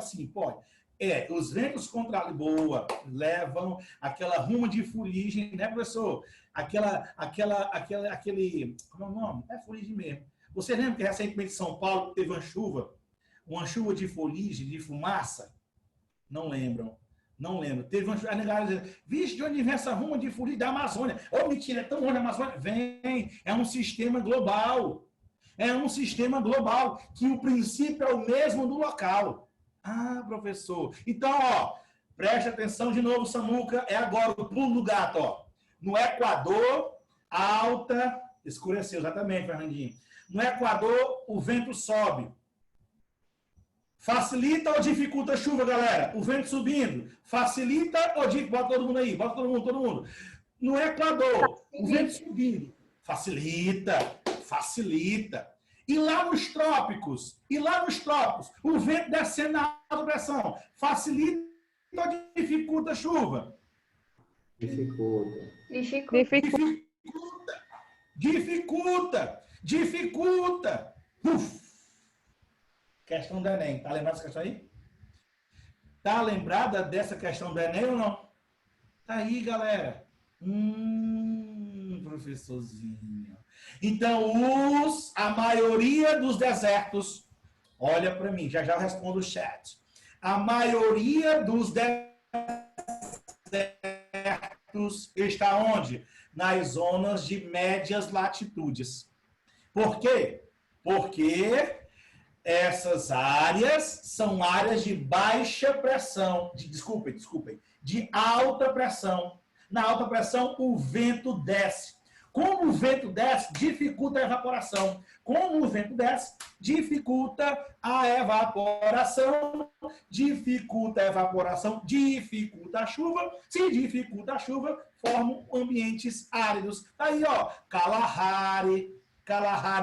Speaker 1: sim, pode. Os ventos contrarios, boa, levam aquela ruma de fuligem, né, professor? Aquele, como é o nome? É fuligem mesmo. Você lembra que recentemente em São Paulo teve uma chuva de fuligem, de fumaça? Não lembram. Teve uma negada dizendo, vixe, de onde vem essa ruma de fuligem da Amazônia? Ô, mentira, é tão longe da Amazônia. Vem, é um sistema global. É um sistema global, que o princípio é o mesmo do local. Ah, professor. Então, ó, preste atenção de novo, Samuca. É agora o pulo do gato, ó. No Equador, alta, escureceu, exatamente, Fernandinho. No Equador, o vento sobe. Facilita ou dificulta a chuva, galera? O vento subindo. Facilita ou dificulta? Bota todo mundo aí. Bota todo mundo. No Equador, o vento subindo. Facilita. E lá nos trópicos, o vento descendo na alta pressão. Facilita ou dificulta a chuva?
Speaker 5: Dificulta.
Speaker 6: Dificulta.
Speaker 1: Dificulta. Uf. Questão do Enem. Tá lembrado dessa questão aí? Tá lembrada dessa questão do Enem ou não? Tá aí, galera. Professorzinho. Então, a maioria dos desertos, olha para mim, já eu respondo o chat. A maioria dos desertos está onde? Nas zonas de médias latitudes. Por quê? Porque essas áreas são áreas de baixa pressão, desculpem, de alta pressão. Na alta pressão, o vento desce. Como o vento desce, dificulta a evaporação. Como o vento desce, dificulta a evaporação. Dificulta a evaporação, dificulta a chuva. Se dificulta a chuva, formam ambientes áridos. Aí, ó, Kalahari,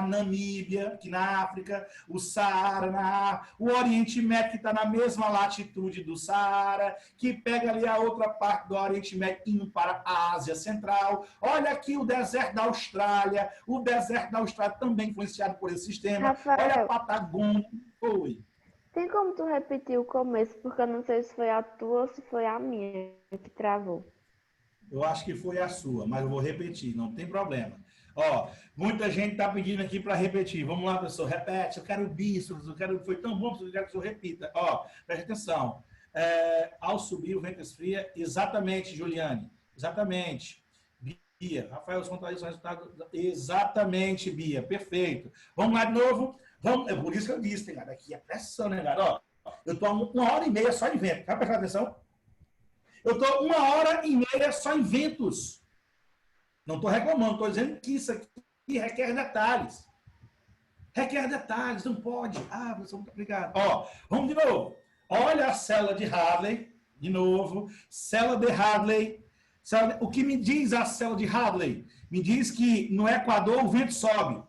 Speaker 1: Namíbia, aqui na África, o Saara, o Oriente Médio, que está na mesma latitude do Saara, que pega ali a outra parte do Oriente Médio indo para a Ásia Central. Olha aqui o deserto da Austrália. O deserto da Austrália também influenciado por esse sistema.
Speaker 2: Rafael,
Speaker 1: olha a Patagônia. Oi.
Speaker 2: tem como tu repetir o começo? Porque eu não sei se foi a tua ou se foi a minha que travou.
Speaker 1: Eu acho que foi a sua, mas eu vou repetir, não tem problema. Ó, muita gente está pedindo aqui para repetir. Vamos lá, professor, repete. Eu quero isso, eu quero. Foi tão bom que eu quero que o senhor repita. Ó, preste atenção. Ao subir, o vento esfria. Exatamente, Juliane. Exatamente. Bia. Rafael, os contradições, resultado. Exatamente, Bia. Perfeito. Vamos lá de novo. Vamos. É por isso que eu disse, cara. Aqui é pressão, né, cara? Ó, eu estou 1h30 só em vento. Tá prestando atenção? Eu estou 1h30 só em ventos. Não estou reclamando, estou dizendo que isso aqui requer detalhes. Requer detalhes, não pode. Ah, professor, muito obrigado. Ó, vamos de novo. Olha a célula de Hadley, de novo. Célula de Hadley. O que me diz a célula de Hadley? Me diz que no Equador o vento sobe.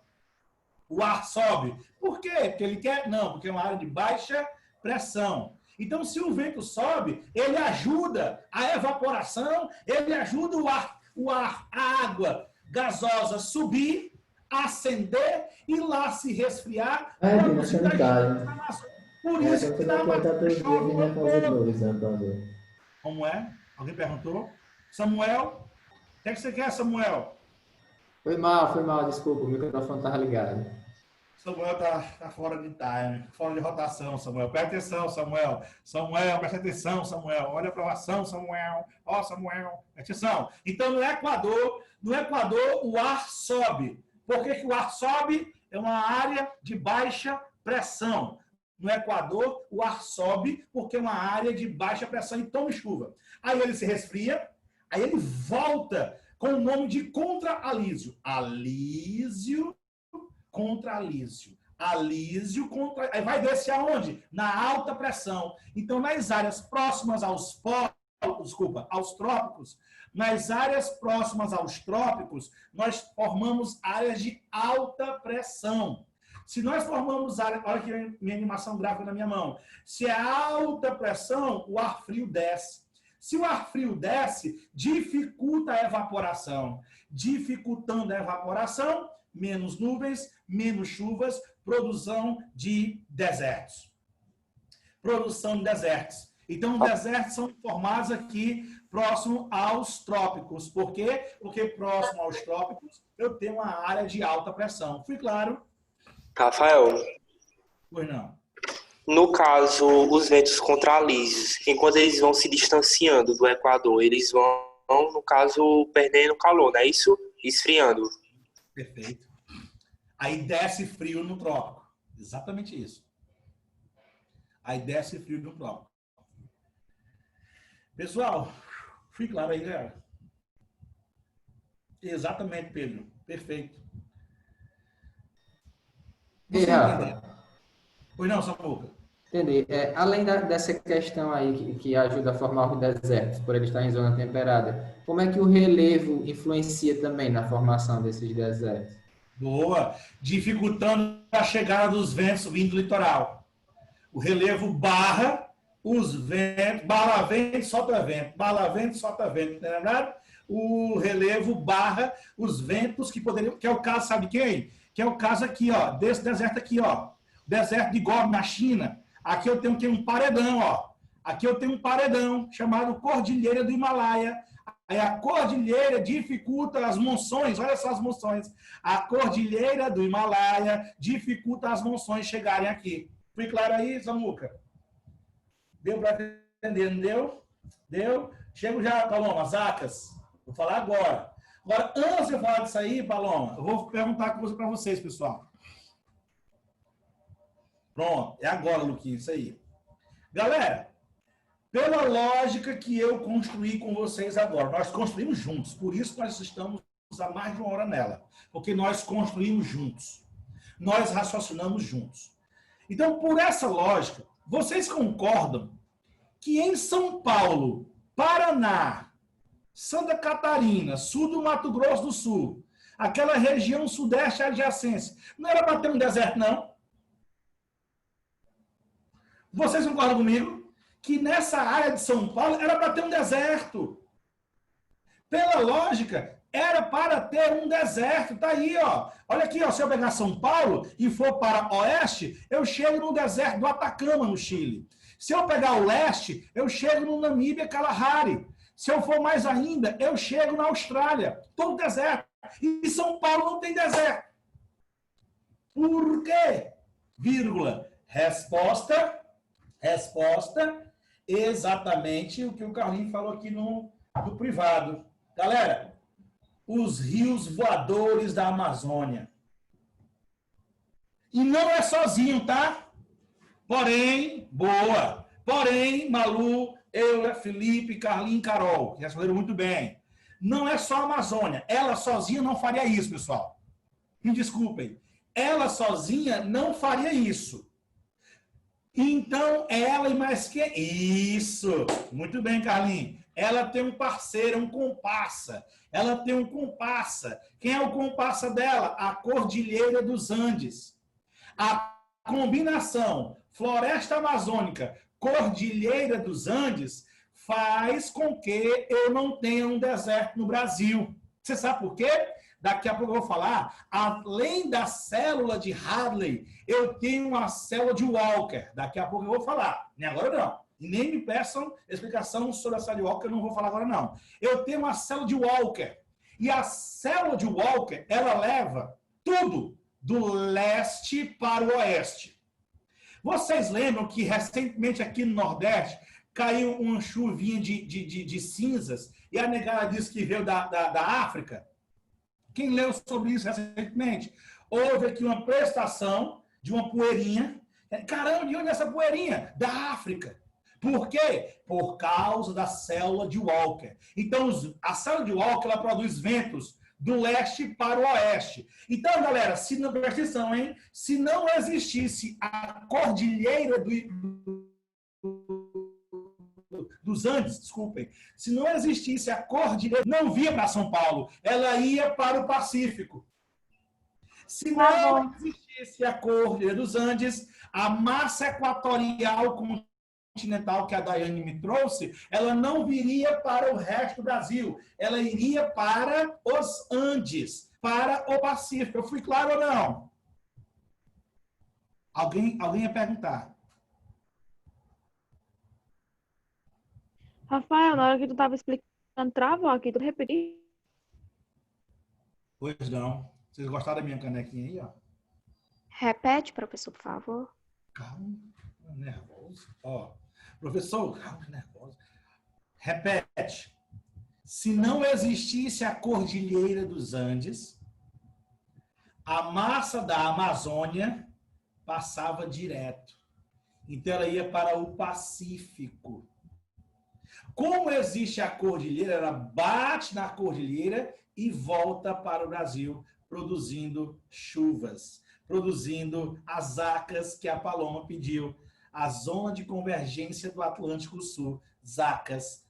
Speaker 1: O ar sobe. Por quê? Porque ele quer? Não, porque é uma área de baixa pressão. Então, se o vento sobe, ele ajuda a evaporação, ele ajuda a água gasosa subir, acender e lá se resfriar. Por isso que Como é? Alguém perguntou? Samuel? O que é que você quer, Samuel?
Speaker 5: Foi mal, desculpa, o microfone estava ligado.
Speaker 1: Samuel tá fora de time, fora de rotação, Samuel. Presta atenção, Samuel. Samuel, presta atenção, Samuel. Olha a aprovação, Samuel. Ó, Samuel. Presta atenção. Então, no Equador, o ar sobe. Por que o ar sobe? É uma área de baixa pressão. No Equador, o ar sobe porque é uma área de baixa pressão e toma chuva. Aí ele se resfria, aí ele volta com o nome de contra-alísio. Alísio contra alísio. Alísio contra... Aí vai descer aonde? Na alta pressão. Então, nas áreas próximas aos trópicos, nas áreas próximas aos trópicos, nós formamos áreas de alta pressão. Se nós formamos áreas... Olha aqui minha animação gráfica na minha mão. Se é alta pressão, o ar frio desce. Se o ar frio desce, dificulta a evaporação. Dificultando a evaporação, menos nuvens, menos chuvas, produção de desertos. Produção de desertos. Então, os desertos são formados aqui próximo aos trópicos. Por quê? Porque próximo aos trópicos eu tenho uma área de alta pressão. Fui claro?
Speaker 8: Rafael.
Speaker 1: Pois não.
Speaker 8: No caso, os ventos contralísios, enquanto eles vão se distanciando do Equador, eles vão, no caso, perdendo calor, não é isso? Esfriando.
Speaker 1: Perfeito. Aí desce frio no trópico. Exatamente isso. Aí desce frio no trópico. Pessoal, fui claro aí, galera? Exatamente, Pedro. Perfeito.
Speaker 5: E, Rafa?
Speaker 1: Pois não, Samuca?
Speaker 5: Entendi. Além dessa questão aí que ajuda a formar os desertos, por ele estar em zona temperada, como é que o relevo influencia também na formação desses desertos?
Speaker 1: Boa. Dificultando a chegada dos ventos vindo do litoral. O relevo barra os ventos, bala vento, solta vento, bala vento, solta vento, tá lembrado? o relevo barra os ventos que poderiam, que é o caso, sabe quem? Que é o caso aqui, ó, desse deserto aqui, ó, deserto de Gobi, na China. Aqui eu tenho um paredão, ó. Aqui eu tenho um paredão chamado Cordilheira do Himalaia. Aí a cordilheira dificulta as monções, olha só as monções. A Cordilheira do Himalaia dificulta as monções chegarem aqui. Fui claro aí, Samuca? Deu para entender, não deu? Deu? Chego já, Paloma, Zacas. Vou falar agora. Agora, antes de eu falar disso aí, Paloma, eu vou perguntar coisa para vocês, pessoal. Pronto, é agora, Luquinha, isso aí. Galera, pela lógica que eu construí com vocês agora, nós construímos juntos, por isso nós estamos há mais de uma hora nela, porque nós construímos juntos, nós raciocinamos juntos. Então, por essa lógica, vocês concordam que em São Paulo, Paraná, Santa Catarina, sul do Mato Grosso do Sul, aquela região sudeste adjacente, não era para ter um deserto, não? Vocês concordam comigo? Que nessa área de São Paulo era para ter um deserto. Pela lógica, era para ter um deserto. Tá aí, ó. Olha aqui, ó. Se eu pegar São Paulo e for para oeste, eu chego no deserto do Atacama, no Chile. Se eu pegar o leste, eu chego no Namíbia, Kalahari. Se eu for mais ainda, eu chego na Austrália. Todo deserto. E São Paulo não tem deserto. Por quê? Vírgula. Resposta. Exatamente o que o Carlinhos falou aqui no privado. Galera, os rios voadores da Amazônia. E não é sozinho, tá? Porém, boa. Porém, Malu, eu, Felipe, Carlinhos, Carol, que responderam muito bem. Não é só a Amazônia. Ela sozinha não faria isso, pessoal. Me desculpem. Ela sozinha não faria isso. Então, ela e mais que... Isso! Muito bem, Carlinhos. Ela tem um parceiro, um comparsa. Ela tem um comparsa. Quem é o comparsa dela? A Cordilheira dos Andes. A combinação Floresta Amazônica, Cordilheira dos Andes, faz com que eu não tenha um deserto no Brasil. Você sabe por quê? Daqui a pouco eu vou falar, além da célula de Hadley, eu tenho uma célula de Walker. Daqui a pouco eu vou falar. Nem agora não. E nem me peçam explicação sobre a célula de Walker, eu não vou falar agora não. Eu tenho uma célula de Walker. E a célula de Walker, ela leva tudo do leste para o oeste. Vocês lembram que recentemente aqui no Nordeste caiu uma chuvinha de cinzas e a negada disse que veio da África? Quem leu sobre isso recentemente? Houve aqui uma prestação de uma poeirinha. Caramba, de onde é essa poeirinha? Da África. Por quê? Por causa da célula de Walker. Então, a célula de Walker, ela produz ventos do leste para o oeste. Então, galera, se não, presta atenção, hein? Se não existisse a cordilheira dos Andes, desculpem, se não existisse a cordilheira, não via para São Paulo, ela ia para o Pacífico. Se não existisse a cordilheira dos Andes, a massa equatorial continental que a Daiane me trouxe, ela não viria para o resto do Brasil, ela iria para os Andes, para o Pacífico. Eu fui claro ou não? Alguém ia perguntar?
Speaker 2: Rafael, na hora que tu estava explicando, travou aqui, tu repetiu?
Speaker 1: Pois não. Vocês gostaram da minha canequinha aí, ó?
Speaker 3: Repete, professor, por favor.
Speaker 1: Calma, nervoso. Ó, professor, calma, nervoso. Repete. Se não existisse a Cordilheira dos Andes, a massa da Amazônia passava direto. Então, ela ia para o Pacífico. Como existe a cordilheira, ela bate na cordilheira e volta para o Brasil, produzindo chuvas, produzindo as zacas que a Paloma pediu, a zona de convergência do Atlântico Sul, zacas.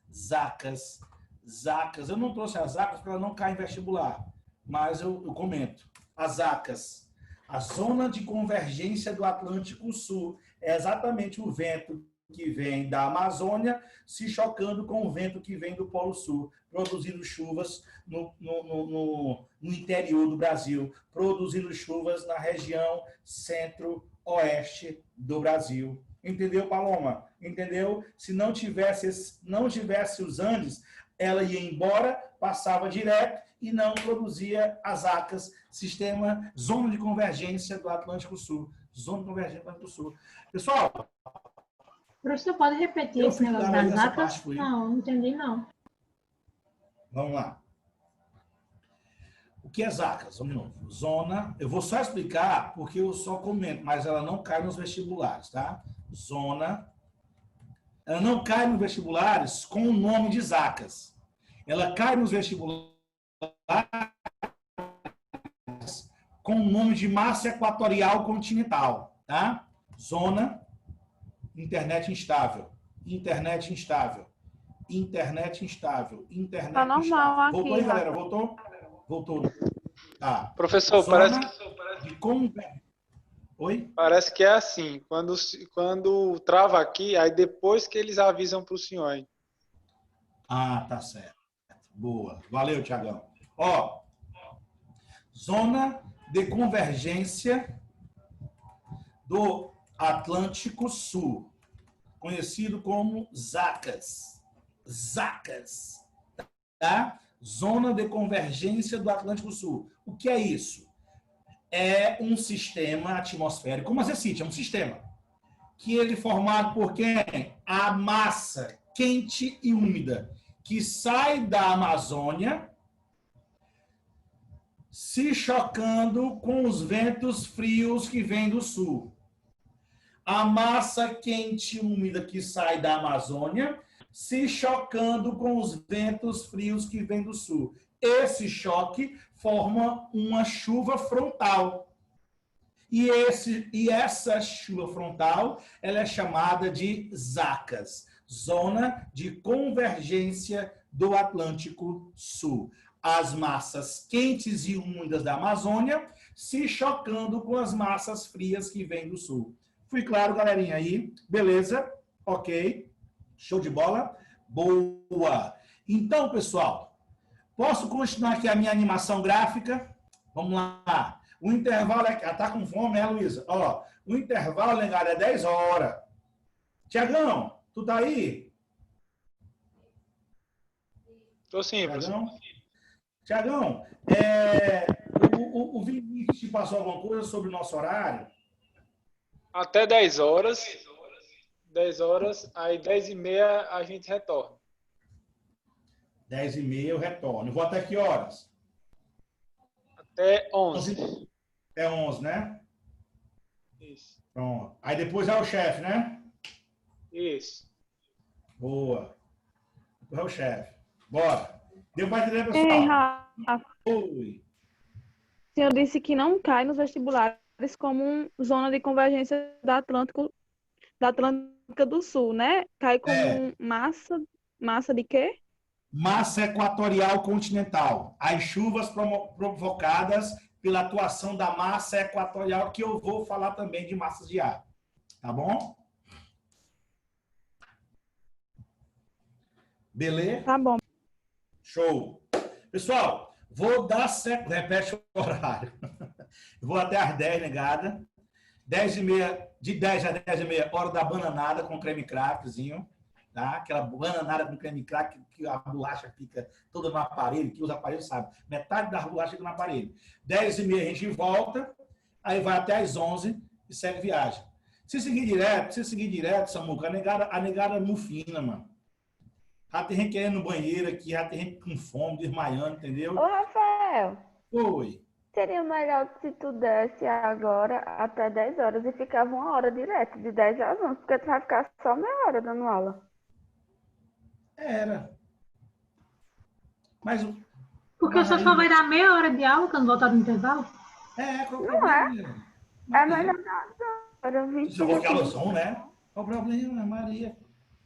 Speaker 1: Eu não trouxe as zacas para ela não cair em vestibular, mas eu comento. As zacas, a zona de convergência do Atlântico Sul, é exatamente o vento que vem da Amazônia se chocando com o vento que vem do Polo Sul, produzindo chuvas no interior do Brasil, produzindo chuvas na região centro-oeste do Brasil. Entendeu, Paloma? Entendeu? Se não tivesse os Andes, ela ia embora, passava direto e não produzia as ACAS, sistema Zona de Convergência do Atlântico Sul. Zona de Convergência do Atlântico Sul. Pessoal,
Speaker 4: Professor, pode repetir esse negócio das ACAS? Não, não entendi, não.
Speaker 1: Vamos lá. O que é ZACAS? Vamos de novo. Zona, eu vou só explicar porque eu só comento, mas ela não cai nos vestibulares, tá? Zona, ela não cai nos vestibulares com o nome de ZACAS. Ela cai nos vestibulares com o nome de massa equatorial continental, tá? Zona, internet instável, internet instável, internet instável, internet
Speaker 6: Tá normal
Speaker 1: instável.
Speaker 6: aqui,
Speaker 1: Voltou aí,
Speaker 6: Rafa.
Speaker 1: galera? Voltou? Voltou. Tá.
Speaker 7: Professor,
Speaker 1: Zona
Speaker 7: parece
Speaker 1: de Oi?
Speaker 7: parece que é assim. Quando trava aqui, aí depois que eles avisam para o senhor, hein?
Speaker 1: Ah, tá certo. Boa. Valeu, Tiagão. Ó, zona de convergência do Atlântico Sul, conhecido como ZACAS. ZACAS. Tá? Zona de convergência do Atlântico Sul. O que é isso? É um sistema atmosférico, como a Zecite, é um sistema que ele é formado por quem? A massa quente e úmida que sai da Amazônia se chocando com os ventos frios que vêm do sul. A massa quente e úmida que sai da Amazônia se chocando com os ventos frios que vêm do sul. Esse choque forma uma chuva frontal. E essa chuva frontal, ela é chamada de ZACAS, Zona de Convergência do Atlântico Sul. As massas quentes e úmidas da Amazônia se chocando com as massas frias que vêm do sul. Fui claro, galerinha, aí? Beleza? Ok. Show de bola? Boa! Então, pessoal, posso continuar aqui a minha animação gráfica? Vamos lá. O intervalo é... Tá com fome, né, Luísa? Ó, o intervalo, né, galera, é 10 horas. Tiagão, tu tá aí?
Speaker 7: Tô sim, professor.
Speaker 1: Tiagão, o Vinícius te passou alguma coisa sobre o nosso horário?
Speaker 7: Até 10 horas. 10 horas, aí 10h30 a gente retorna.
Speaker 1: 10h30 eu retorno. Eu vou até que horas?
Speaker 7: Até 11.
Speaker 1: É 11, né?
Speaker 7: Isso.
Speaker 1: Pronto. Aí depois é o chefe, né?
Speaker 7: Isso.
Speaker 1: Boa. Depois é o chefe. Bora. Deu para entender,
Speaker 6: Ei,
Speaker 1: pessoal?
Speaker 6: Rafa,
Speaker 1: Oi.
Speaker 6: o senhor disse que não cai nos vestibulares como zona de convergência da Atlântica do Sul, né? Cai como massa de quê?
Speaker 1: Massa equatorial continental. As chuvas provocadas pela atuação da massa equatorial, que eu vou falar também de massas de ar. Tá bom? Beleza?
Speaker 6: Tá bom.
Speaker 1: Show. Pessoal, vou dar certo. Repete o horário. Vou até às 10, negada. 10h30, de 10 a 10h30, hora da bananada com creme crackzinho. Tá? Aquela bananada com creme crack que a bolacha fica toda no aparelho, que os aparelhos sabem. Metade da bolacha fica no aparelho. 10h30 a gente volta, aí vai até às 11 e segue viagem. Se seguir direto, Samuca, a negada mufina, mano. Já tem gente querendo no banheiro aqui, já tem gente com fome, desmaiando, entendeu?
Speaker 2: Ô, Rafael,
Speaker 1: Oi.
Speaker 2: seria melhor se tu desse agora até 10 horas e ficava 1 hora direto, de 10 às 11, porque tu vai ficar só meia hora dando aula.
Speaker 1: Era. Mas...
Speaker 4: Porque o senhor só vai dar meia hora de aula quando voltar do intervalo?
Speaker 1: Qual o
Speaker 2: Não é?
Speaker 1: problema?
Speaker 2: É melhor agora, 20
Speaker 1: Você falou que
Speaker 2: minutos.
Speaker 1: alusão, né? Qual o problema, Maria?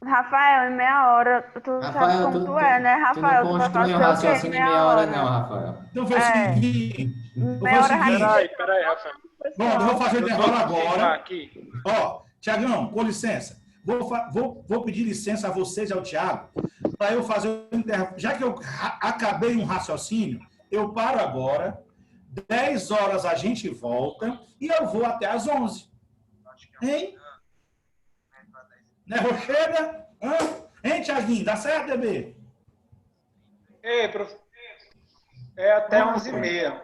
Speaker 2: Rafael, em meia hora, tu sabe como tu é, né, Rafael?
Speaker 5: Tu
Speaker 2: Tu
Speaker 5: não
Speaker 2: vai
Speaker 5: constrói um
Speaker 2: fazer o quê em
Speaker 5: raciocínio em
Speaker 2: meia
Speaker 5: meia hora,
Speaker 2: hora?
Speaker 5: não, Rafael.
Speaker 1: Então foi o seguinte.
Speaker 2: Meia hora
Speaker 7: Peraí, Rafael.
Speaker 1: Bom, eu vou fazer o intervalo
Speaker 7: Confirmar
Speaker 1: agora.
Speaker 7: aqui.
Speaker 1: Ó, Tiagão, com licença. Vou pedir licença a vocês e ao Thiago para eu fazer um intervalo. Já que eu acabei um raciocínio, eu paro agora, 10 horas a gente volta e eu vou até às 11. Hein? Né, Rocheda? Hein, Thiaguinho? Dá certo, bebê?
Speaker 7: É até 11h30.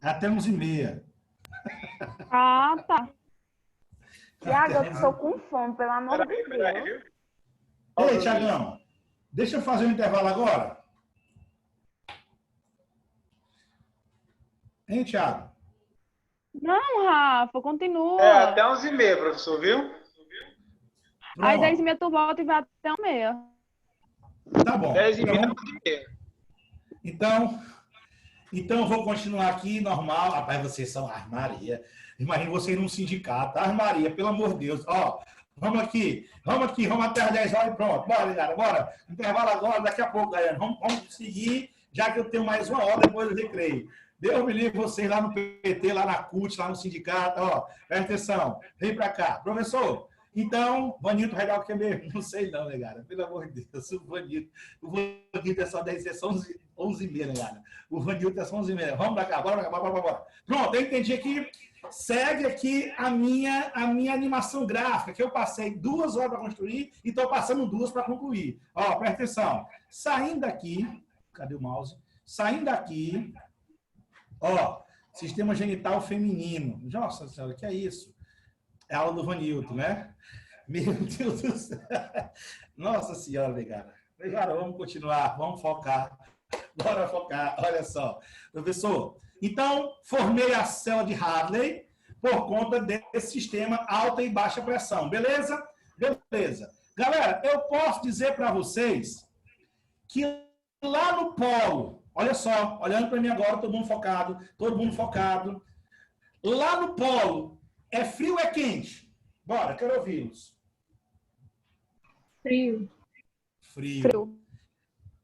Speaker 1: Até 11h30.
Speaker 6: Ah, tá.
Speaker 2: Tiago, eu tô com fome, pelo amor de Deus.
Speaker 1: Ei, Thiagão, deixa eu fazer um intervalo agora. Hein, Thiago?
Speaker 6: Não, Rafa, continua.
Speaker 7: É até 11h30, professor, viu?
Speaker 6: Aí
Speaker 1: Pronto.
Speaker 6: 10h30 tu volta e vai até 1h30.
Speaker 1: Tá bom.
Speaker 7: 10h30.
Speaker 1: Então, eu vou continuar aqui normal. Rapaz, vocês são Maria. Imagina vocês num sindicato. Maria, pelo amor de Deus. Ó, vamos aqui, vamos até as 10 horas e pronto. Bora, galera, bora. Intervalo agora, daqui a pouco, galera. Vamos seguir, já que eu tenho mais 1 hora depois do recreio. Deus me livre vocês lá no PT, lá na CUT, lá no sindicato. Ó, presta atenção. Vem pra cá. Professor, então, Vanilton Regal, o que é mesmo? Não sei não, né, cara? Pelo amor de Deus, o Vanilton é só 10, é só 11h30, né, cara? O Vanilton é só 11h30. Vamos pra cá, bora. Pronto, eu entendi aqui. Segue aqui a minha animação gráfica, que eu passei 2 horas para construir e estou passando 2 para concluir. Ó, presta atenção. Saindo daqui, cadê o mouse? Saindo daqui, ó, sistema genital feminino. Nossa senhora, que é isso? É a aula do Vanilton, né? Meu Deus do céu. Nossa senhora, negada. Negada, vamos continuar, vamos focar. Bora focar, olha só. Professor, então, formei a célula de Hadley por conta desse sistema alta e baixa pressão, beleza? Beleza. Galera, eu posso dizer para vocês que lá no polo, olha só, olhando para mim agora, todo mundo focado. Lá no polo, é frio ou é quente? Bora, quero ouvi-los. Frio.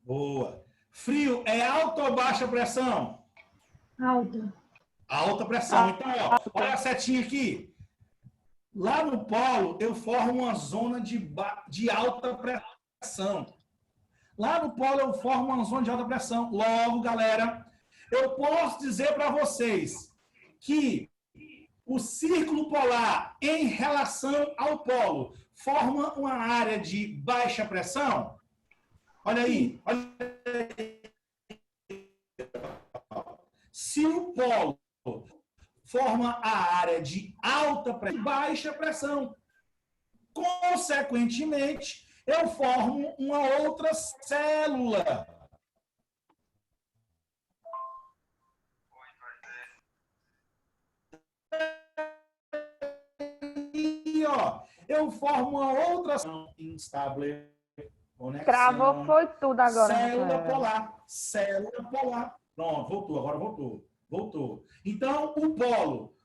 Speaker 1: Boa. Frio é alta ou baixa pressão?
Speaker 4: Alta.
Speaker 1: Alta pressão. Então, ó, olha a setinha aqui. Lá no polo, eu formo uma zona de alta pressão. Lá no polo, eu formo uma zona de alta pressão. Logo, galera, eu posso dizer para vocês que o círculo polar em relação ao polo forma uma área de baixa pressão? Olha aí. Olha aí. Se o polo forma a área de alta pressão e baixa pressão, consequentemente, eu formo uma outra célula. E, ó, eu formo uma outra célula instável.
Speaker 2: Travou, foi tudo agora.
Speaker 1: Célula polar. Pronto, voltou, agora voltou. Então,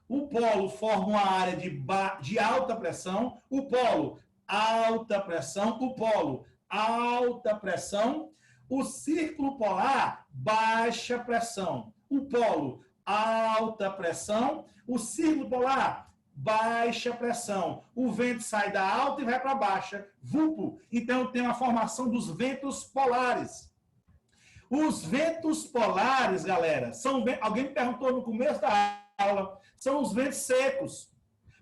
Speaker 1: o polo forma uma área de alta pressão, o polo, alta pressão, o polo, alta pressão, o círculo polar, baixa pressão, o polo, alta pressão, o círculo polar, baixa pressão. O vento sai da alta e vai para baixa, vulpo. Então, tem a formação dos ventos polares. Os ventos polares, galera, alguém me perguntou no começo da aula, são os ventos secos,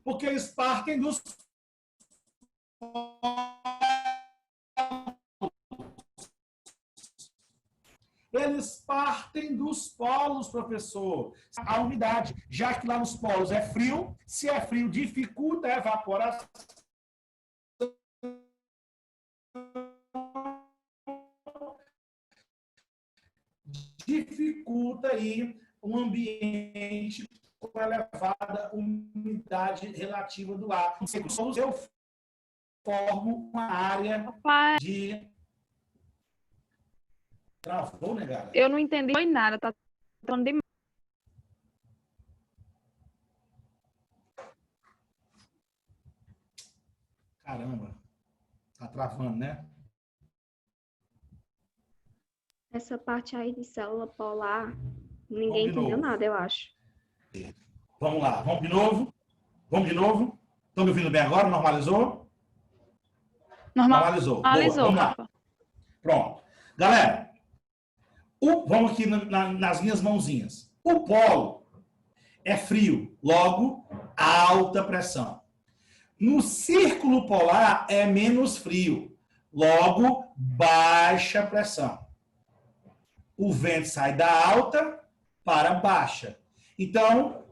Speaker 1: porque eles partem dos polos, professor. A umidade, já que lá nos polos é frio, se é frio, dificulta a evaporação. Dificulta aí um ambiente com elevada umidade relativa do ar. Eu formo uma área de... Travou, né, galera?
Speaker 6: Eu não entendi nada, tá falando demais.
Speaker 1: Caramba, tá travando, né?
Speaker 9: Essa parte aí de célula polar, ninguém entendeu nada, eu acho.
Speaker 1: Vamos lá, vamos de novo? Estão me ouvindo bem agora? Normalizou?
Speaker 6: Normalizou.
Speaker 1: Boa, vamos lá. Pronto. Galera, vamos aqui nas minhas mãozinhas. O polo é frio, logo, alta pressão. No círculo polar é menos frio, logo, baixa pressão. O vento sai da alta para baixa. Então,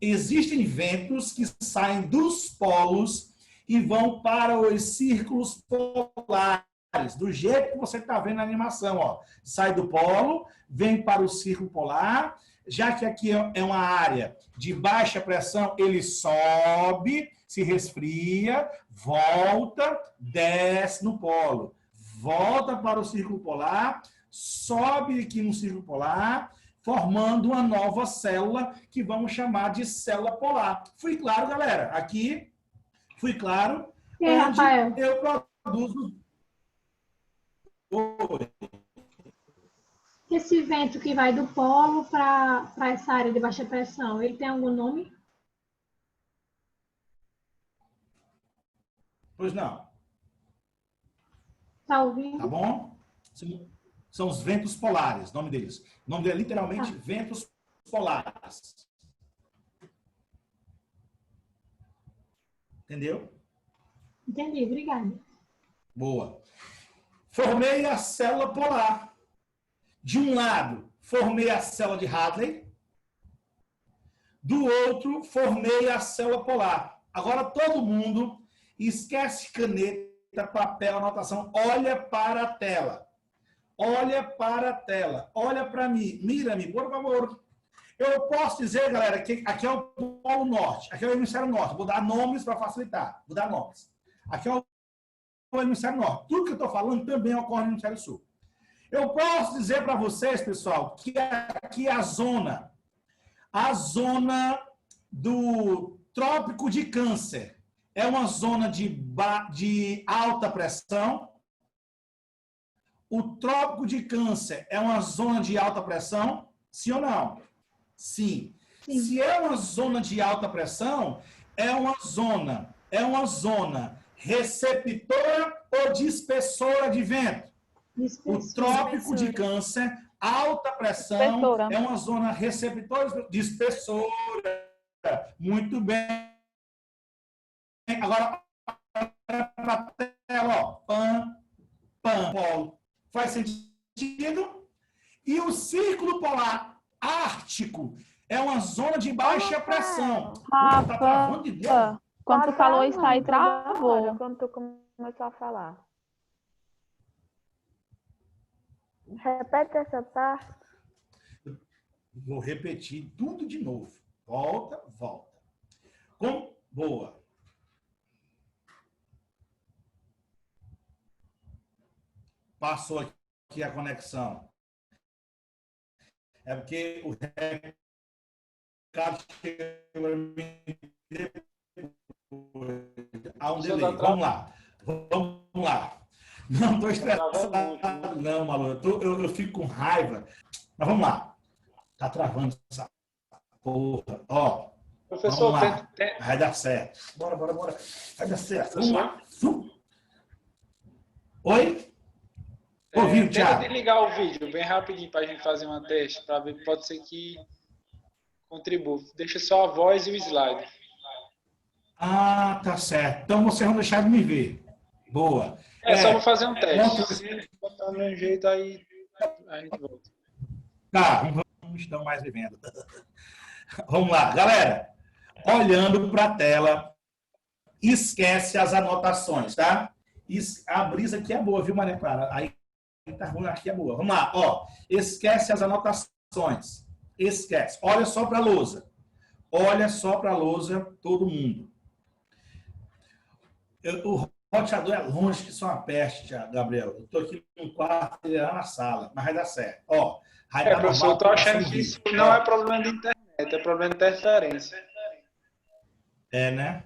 Speaker 1: existem ventos que saem dos polos e vão para os círculos polares, do jeito que você está vendo na animação. Ó. Sai do polo, vem para o círculo polar. Já que aqui é uma área de baixa pressão, ele sobe, se resfria, volta, desce no polo. Volta para o círculo polar, sobe aqui no círculo polar, formando uma nova célula que vamos chamar de célula polar. Fui claro, galera? Aqui, fui claro,
Speaker 4: E aí,
Speaker 1: onde
Speaker 4: Rafael?
Speaker 1: eu produzo...
Speaker 4: Esse vento que vai do polo para essa área de baixa pressão, ele tem algum nome?
Speaker 1: Pois não.
Speaker 4: Tá ouvindo?
Speaker 1: Tá bom? São os ventos polares, o nome deles. O nome dele é literalmente ventos polares. Entendeu?
Speaker 4: Entendi, obrigada.
Speaker 1: Boa. Formei a célula polar. De um lado, formei a célula de Hadley. Do outro, formei a célula polar. Agora todo mundo esquece caneta, papel, anotação. Olha para a tela. Olha para a tela. Olha para mim. Mira-me, por favor. Eu posso dizer, galera, que aqui é o Polo Norte. Aqui é o Hemisfério Norte. Vou dar nomes para facilitar. Vou dar nomes. Aqui é o Hemisfério Norte. Tudo que eu estou falando também ocorre no Hemisfério Sul. Eu posso dizer para vocês, pessoal, que aqui é a zona do Trópico de Câncer. É uma zona de alta pressão. O Trópico de Câncer é uma zona de alta pressão? Sim ou não? Sim.
Speaker 4: Sim.
Speaker 1: Se é uma zona de alta pressão, é uma zona receptora ou dispersora de vento. O Trópico de Câncer, alta pressão,
Speaker 6: Dispersora.
Speaker 1: é uma zona receptora, dispersora. Muito bem. Agora, para a tela, ó. Polo. Faz sentido? E o círculo polar ártico é uma zona de baixa pressão. Tá travando de novo?
Speaker 6: Quando tu falou isso aí,
Speaker 2: Agora,
Speaker 6: travou.
Speaker 2: quando tu começou a falar. Repete essa parte.
Speaker 1: Vou repetir tudo de novo. Volta. Boa. Passou aqui a conexão. É porque o recado chegou a mim depois. Há um delay. Vamos lá. Não estou estressado, não, Malu. Eu fico com raiva. Mas vamos lá. Tá travando essa porra. Ó.
Speaker 7: Professor,
Speaker 1: vamos lá. Vai dar certo. Bora. Vai dar certo. Vamos lá. Oi? Ouviu, Thiago?
Speaker 7: Tenta desligar o vídeo bem rapidinho para a gente fazer uma teste, para ver, pode ser que contribua. Deixa só a voz e o slide.
Speaker 1: Ah, tá certo. Então vocês vão deixar de me ver. Boa.
Speaker 7: Só vou fazer um teste. Se botar do meu jeito, aí a gente volta.
Speaker 1: Tá, não estão mais vivendo. Vamos lá. Galera, olhando para a tela, esquece as anotações, tá? A brisa aqui é boa, viu, Maria Clara? Aí tá ruim, aqui é boa. Vamos lá, ó. Esquece as anotações. Esquece. Olha só para a lousa. Todo mundo. O roteador é longe, que só uma peste, Gabriel. Eu tô aqui no quarto, ele é lá na sala, mas vai dar certo. Ó,
Speaker 7: professor, eu tô achando que isso não é problema de internet, é problema de interferência.
Speaker 1: É, né?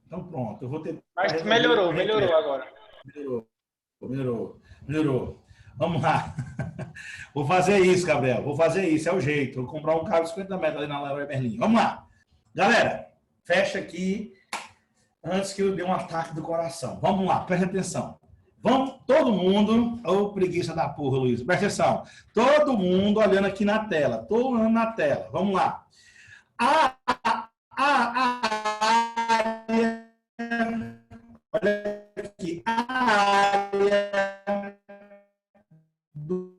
Speaker 1: Então pronto, eu vou ter.
Speaker 7: Mas melhorou agora.
Speaker 1: Melhorou. Vamos lá. Vou fazer isso, Gabriel. É o jeito. Vou comprar um carro de 50 metros ali na Leroy Merlin. Vamos lá. Galera, fecha aqui antes que eu dê um ataque do coração. Vamos lá, presta atenção. Vamos, todo mundo... Ô, preguiça da porra, Luiz. Presta atenção. Todo mundo olhando aqui na tela. Todo mundo na tela. Vamos lá. Olha aqui. A área do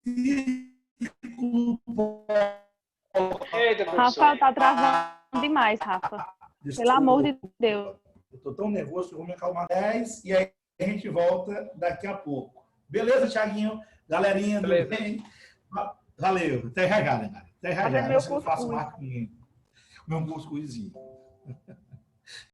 Speaker 1: círculo polar.
Speaker 7: Eita,
Speaker 6: Rafa,
Speaker 7: professor.
Speaker 6: tá travando demais, Rafa. Pelo amor de Deus.
Speaker 1: Eu tô tão nervoso que eu vou me acalmar 10 e aí a gente volta daqui a pouco. Beleza, Thiaguinho? Galerinha, tudo
Speaker 7: Beleza.
Speaker 1: bem? Valeu. Até já, galera. Até já.
Speaker 6: Fazer
Speaker 1: Já.
Speaker 6: meu
Speaker 1: Eu faço
Speaker 6: cuscuz.
Speaker 1: mais com meu cuscuzinho.